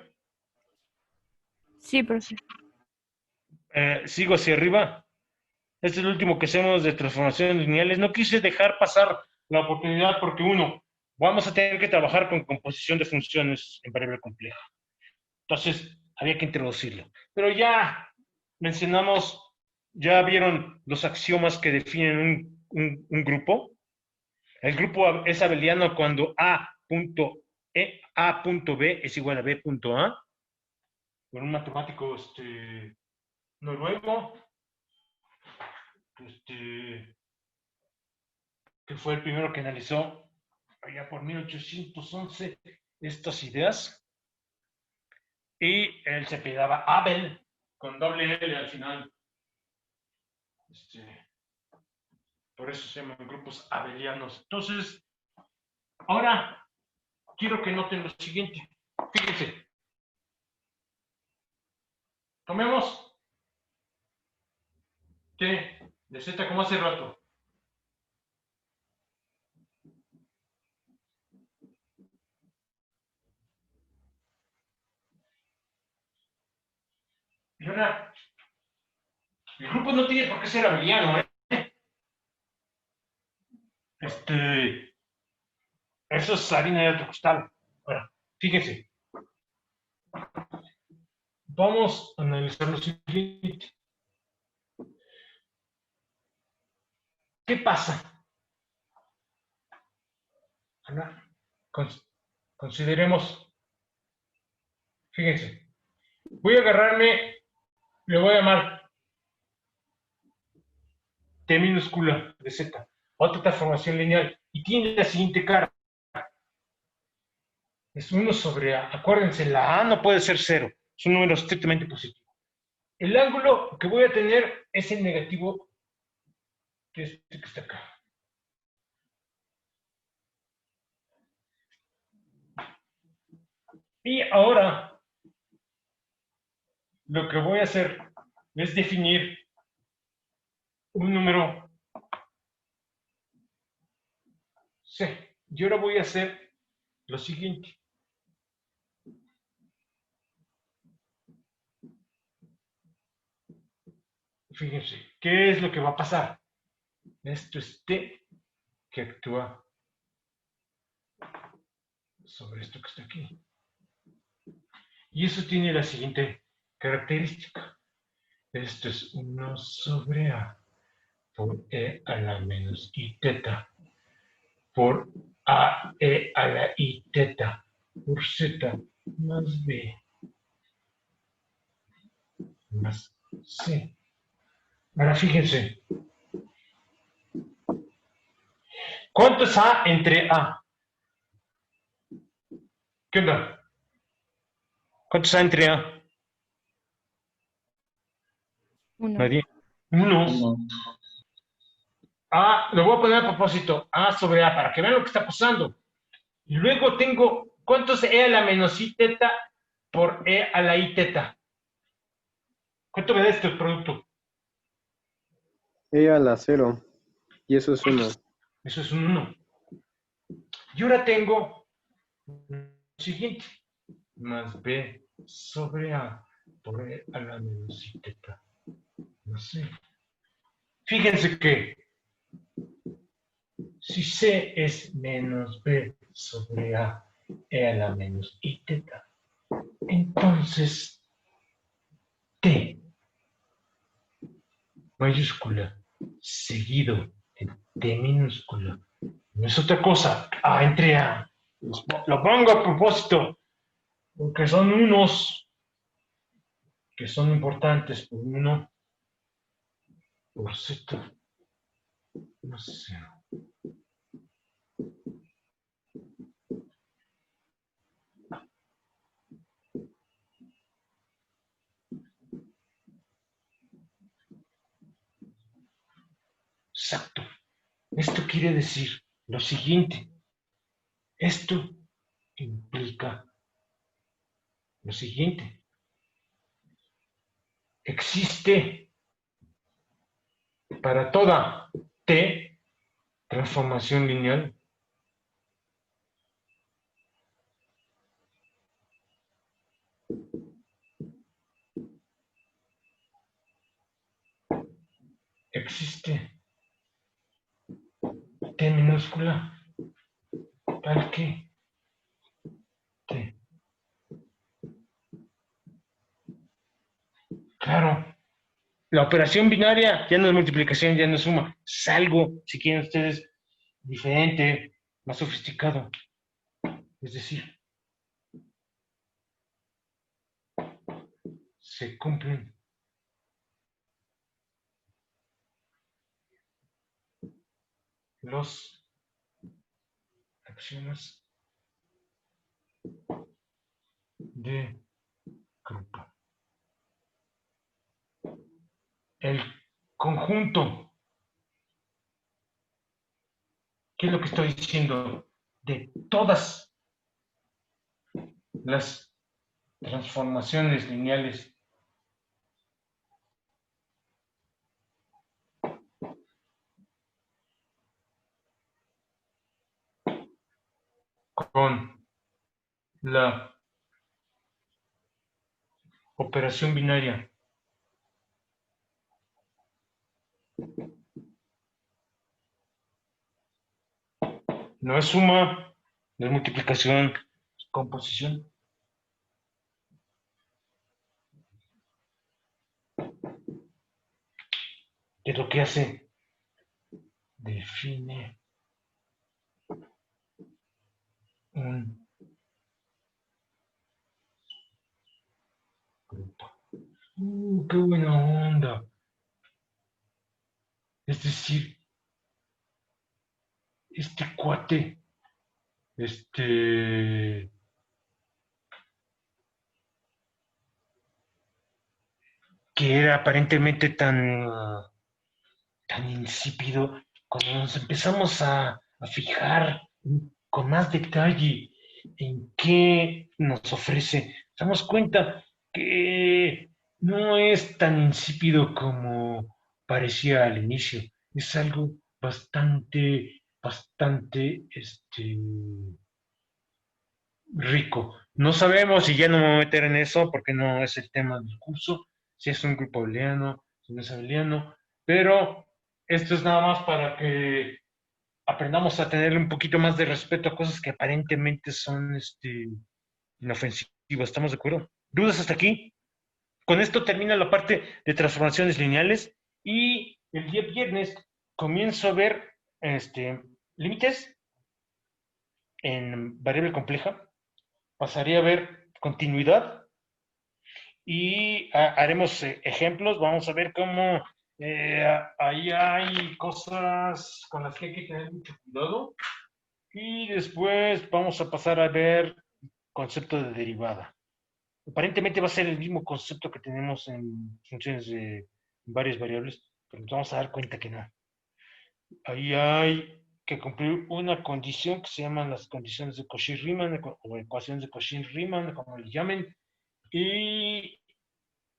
Sí, profe. Sigo hacia arriba. Este es el último que hacemos de transformaciones lineales. No quise dejar pasar la oportunidad porque, uno, vamos a tener que trabajar con composición de funciones en variable compleja. Entonces, había que introducirlo. Pero ya mencionamos, ya vieron los axiomas que definen un grupo. El grupo es abeliano cuando A.B es igual a B.A. Por un matemático noruego, que fue el primero que analizó allá por 1811 estas ideas. Y él se apellidaba Abel, con doble L al final. Por eso se llaman grupos abelianos. Entonces, ahora quiero que noten lo siguiente. Fíjense. Tomemos T de Z como hace rato. Y ahora, el grupo no tiene por qué ser abeliano, ¿eh? Eso es harina de otro costal. Ahora, fíjense. Vamos a analizar lo siguiente. ¿Qué pasa? Ahora, consideremos, fíjense, voy a agarrarme, le voy a llamar T minúscula de Z, otra transformación lineal, y tiene la siguiente cara. Es 1 sobre A. Acuérdense, la A no puede ser 0, es un número estrictamente positivo. El ángulo que voy a tener es el negativo de este que está acá. Y ahora lo que voy a hacer es definir un número C. Y ahora voy a hacer lo siguiente. Fíjense, ¿qué es lo que va a pasar? Esto es T que actúa sobre esto que está aquí. Y eso tiene la siguiente característica. Esto es 1 sobre A por E a la menos I teta por A E a la I teta por Z más B más C. Ahora fíjense, ¿cuánto es A entre A? ¿Qué onda? ¿Cuánto es A entre A? 1. Nadie. 1. Uno. A, lo voy a poner a propósito, A sobre A, para que vean lo que está pasando. Y luego tengo, ¿cuánto es E a la menos I teta por E a la I teta? ¿Cuánto me da este producto? E a la 0. Y eso es 1. Eso es un 1. Y ahora tengo lo siguiente, más B sobre A por E a la menos I teta. No sé. Fíjense que si C es menos B sobre A E a la menos I teta, entonces T mayúscula seguido de T minúscula no es otra cosa A entre A. Lo pongo a propósito porque son unos que son importantes por 1 por Z. No sé. Exacto. Esto quiere decir lo siguiente. Esto implica lo siguiente. Existe para toda T transformación lineal existe T minúscula tal que T. Claro, la operación binaria ya no es multiplicación, ya no es suma. Es algo, si quieren ustedes, diferente, más sofisticado. Es decir, se cumplen los axiomas de grupo. El conjunto, ¿qué es lo que estoy diciendo? De todas las transformaciones lineales con la operación binaria no es suma, no es multiplicación, es composición. ¿Qué es lo que hace? Define un grupo. ¡Qué buena onda! Es decir, este cuate, que era aparentemente tan insípido, cuando nos empezamos a fijar con más detalle en qué nos ofrece, nos damos cuenta que no es tan insípido como parecía al inicio. Es algo bastante, rico. No sabemos, y ya no me voy a meter en eso porque no es el tema del curso, si es un grupo booleano, si no es booleano, pero esto es nada más para que aprendamos a tenerle un poquito más de respeto a cosas que aparentemente son inofensivas. ¿Estamos de acuerdo? ¿Dudas hasta aquí? Con esto termina la parte de transformaciones lineales y el día viernes comienzo a ver límites en variable compleja. Pasaría a ver continuidad y haremos ejemplos. Vamos a ver cómo ahí hay cosas con las que hay que tener mucho cuidado. Y después vamos a pasar a ver concepto de derivada. Aparentemente va a ser el mismo concepto que tenemos en funciones de varias variables, pero nos vamos a dar cuenta que no. Ahí hay que cumplir una condición que se llaman las condiciones de Cauchy-Riemann o ecuaciones de Cauchy-Riemann, como le llamen, y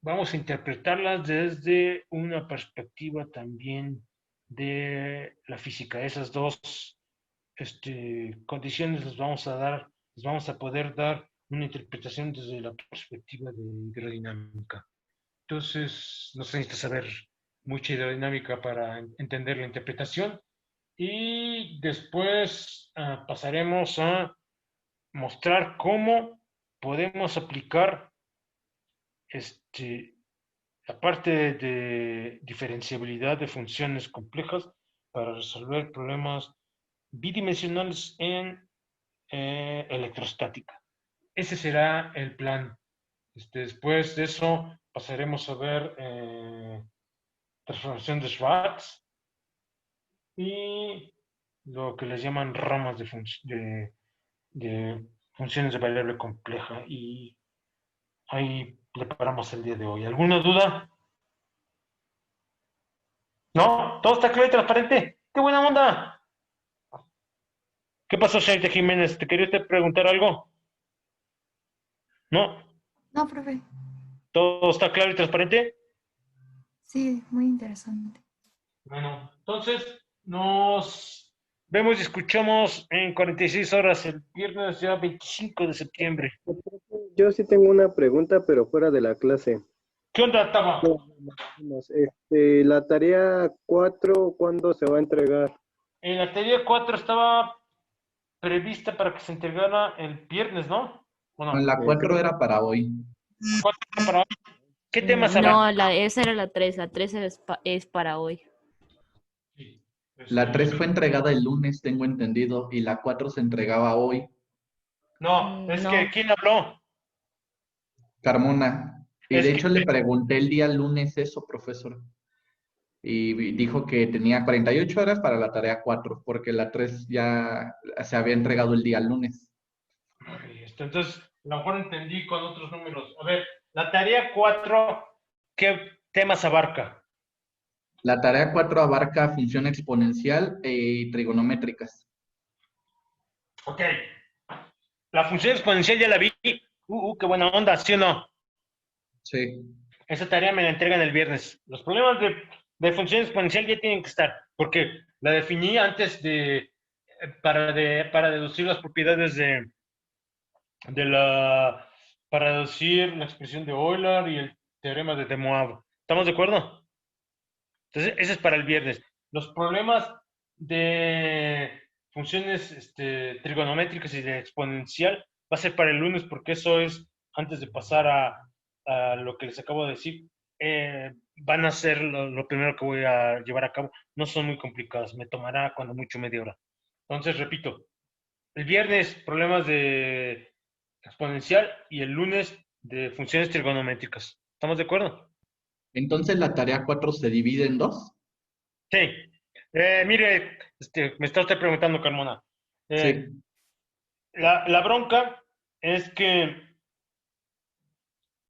vamos a interpretarlas desde una perspectiva también de la física. Esas dos condiciones les vamos a poder dar una interpretación desde la perspectiva de hidrodinámica. Entonces, no se necesita saber mucha hidrodinámica para entender la interpretación. Y después pasaremos a mostrar cómo podemos aplicar la parte de diferenciabilidad de funciones complejas para resolver problemas bidimensionales en electrostática. Ese será el plan. Después de eso pasaremos a ver transformación de Schwartz y lo que les llaman ramas de funciones de variable compleja. Y ahí preparamos el día de hoy. ¿Alguna duda? ¿No? ¿Todo está claro y transparente? ¡Qué buena onda! ¿Qué pasó, Shaita Jiménez? ¿Te quería usted preguntar algo? ¿No? No, profe. ¿Todo está claro y transparente? Sí, muy interesante. Bueno, entonces nos vemos y escuchamos en 46 horas el viernes ya 25 de septiembre. Yo sí tengo una pregunta, pero fuera de la clase. ¿Qué onda, Taba? La tarea 4, ¿cuándo se va a entregar? En la teoría 4 estaba prevista para que se entregara el viernes, ¿no? ¿O no? La 4 era para hoy. 4 para hoy. ¿Qué temas habrá? No, esa era la 3. La 3 es para hoy. Sí, La 3 fue entregada el lunes, tengo entendido, y la 4 se entregaba hoy. No, es No. que ¿quién habló? Carmona. Y Es de que hecho le pregunté el día lunes eso, profesor. Y dijo que tenía 48 horas para la tarea 4, porque la 3 ya se había entregado el día lunes. entonces, a lo mejor entendí con otros números. A ver, la tarea 4, ¿qué temas abarca? La tarea 4 abarca función exponencial y trigonométricas. Ok. La función exponencial ya la vi. Qué buena onda, ¿sí o no? Sí. Esa tarea me la entregan el viernes. Los problemas de función exponencial ya tienen que estar, porque la definí antes para deducir las propiedades para deducir la expresión de Euler y el teorema de De Moivre. ¿Estamos de acuerdo? Entonces, ese es para el viernes. Los problemas de funciones trigonométricas y de exponencial va a ser para el lunes, porque eso es antes de pasar a lo que les acabo de decir. Van a ser lo primero que voy a llevar a cabo. No son muy complicadas, me tomará cuando mucho media hora. Entonces, repito, el viernes problemas de exponencial y el lunes de funciones trigonométricas. ¿Estamos de acuerdo? Entonces la tarea 4 se divide en dos. Sí. Mire, me está usted preguntando, Carmona. Sí. La bronca es que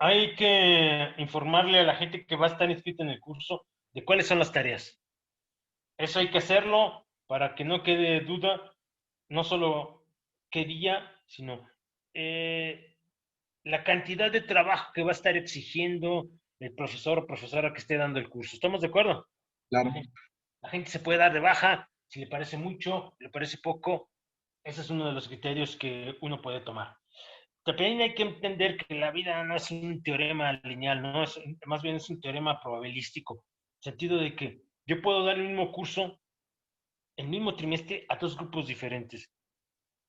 hay que informarle a la gente que va a estar inscrita en el curso de cuáles son las tareas. Eso hay que hacerlo para que no quede duda, no solo qué día, sino la cantidad de trabajo que va a estar exigiendo el profesor o profesora que esté dando el curso. ¿Estamos de acuerdo? Claro. La gente se puede dar de baja, si le parece mucho, le parece poco. Ese es uno de los criterios que uno puede tomar. También hay que entender que la vida no es un teorema lineal, ¿no? Más bien es un teorema probabilístico. En el sentido de que yo puedo dar el mismo curso, el mismo trimestre, a dos grupos diferentes.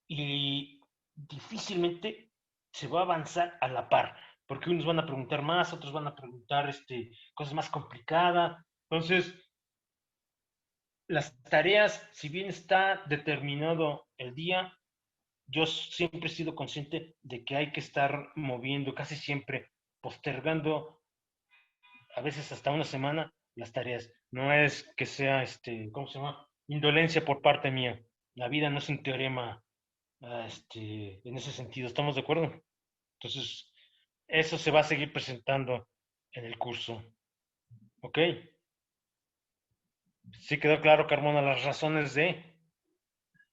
Y difícilmente se va a avanzar a la par, porque unos van a preguntar más, otros van a preguntar cosas más complicadas. Entonces, las tareas, si bien está determinado el día, yo siempre he sido consciente de que hay que estar moviendo, casi siempre postergando, a veces hasta una semana, las tareas. No es que sea, ¿cómo se llama? Indolencia por parte mía. La vida no es un teorema, en ese sentido. ¿Estamos de acuerdo? Entonces, eso se va a seguir presentando en el curso. ¿Ok? ¿Sí quedó claro, Carmona, las razones de?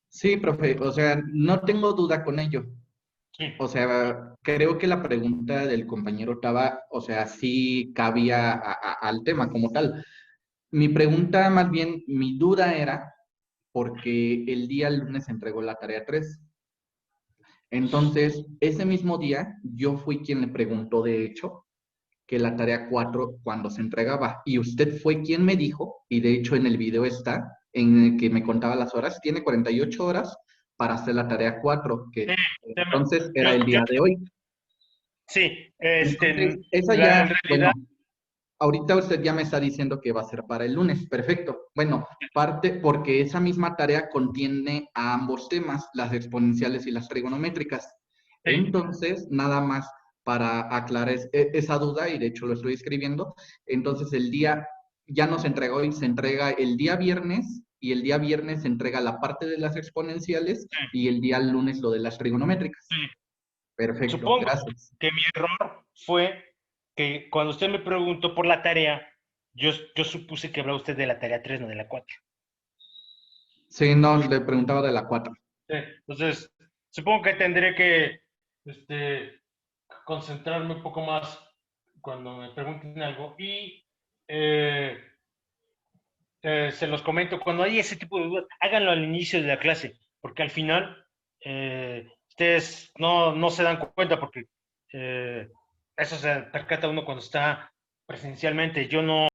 Sí, profe, o sea, no tengo duda con ello. Sí. O sea, creo que la pregunta del compañero Taba, o sea, sí cabía al tema como tal. Mi pregunta, más bien, mi duda era porque el día lunes se entregó la tarea 3. Entonces, ese mismo día, yo fui quien le preguntó, de hecho, que la tarea 4 cuando se entregaba. Y usted fue quien me dijo, y de hecho en el video está, en el que me contaba las horas, tiene 48 horas para hacer la tarea 4, que entonces era el día de hoy. Sí, Entonces, esa en ya, bueno, realidad, ahorita usted ya me está diciendo que va a ser para el lunes. Perfecto. Bueno, parte porque esa misma tarea contiene a ambos temas, las exponenciales y las trigonométricas. sí, Entonces, nada más para aclarar esa duda, y de hecho lo estoy escribiendo. Entonces, el día ya no se entrega hoy, se entrega el día viernes, y el día viernes se entrega la parte de las exponenciales, y el día lunes lo de las trigonométricas. sí. Perfecto, Supongo gracias. que mi error fue que cuando usted me preguntó por la tarea, yo supuse que hablaba usted de la tarea 3, no de la 4. Sí, no, le preguntaba de la 4. Sí, entonces, supongo que tendré que concentrarme un poco más cuando me pregunten algo y eh, se los comento. Cuando hay ese tipo de dudas, háganlo al inicio de la clase, porque al final ustedes no se dan cuenta porque eso se percata uno cuando está presencialmente. Yo no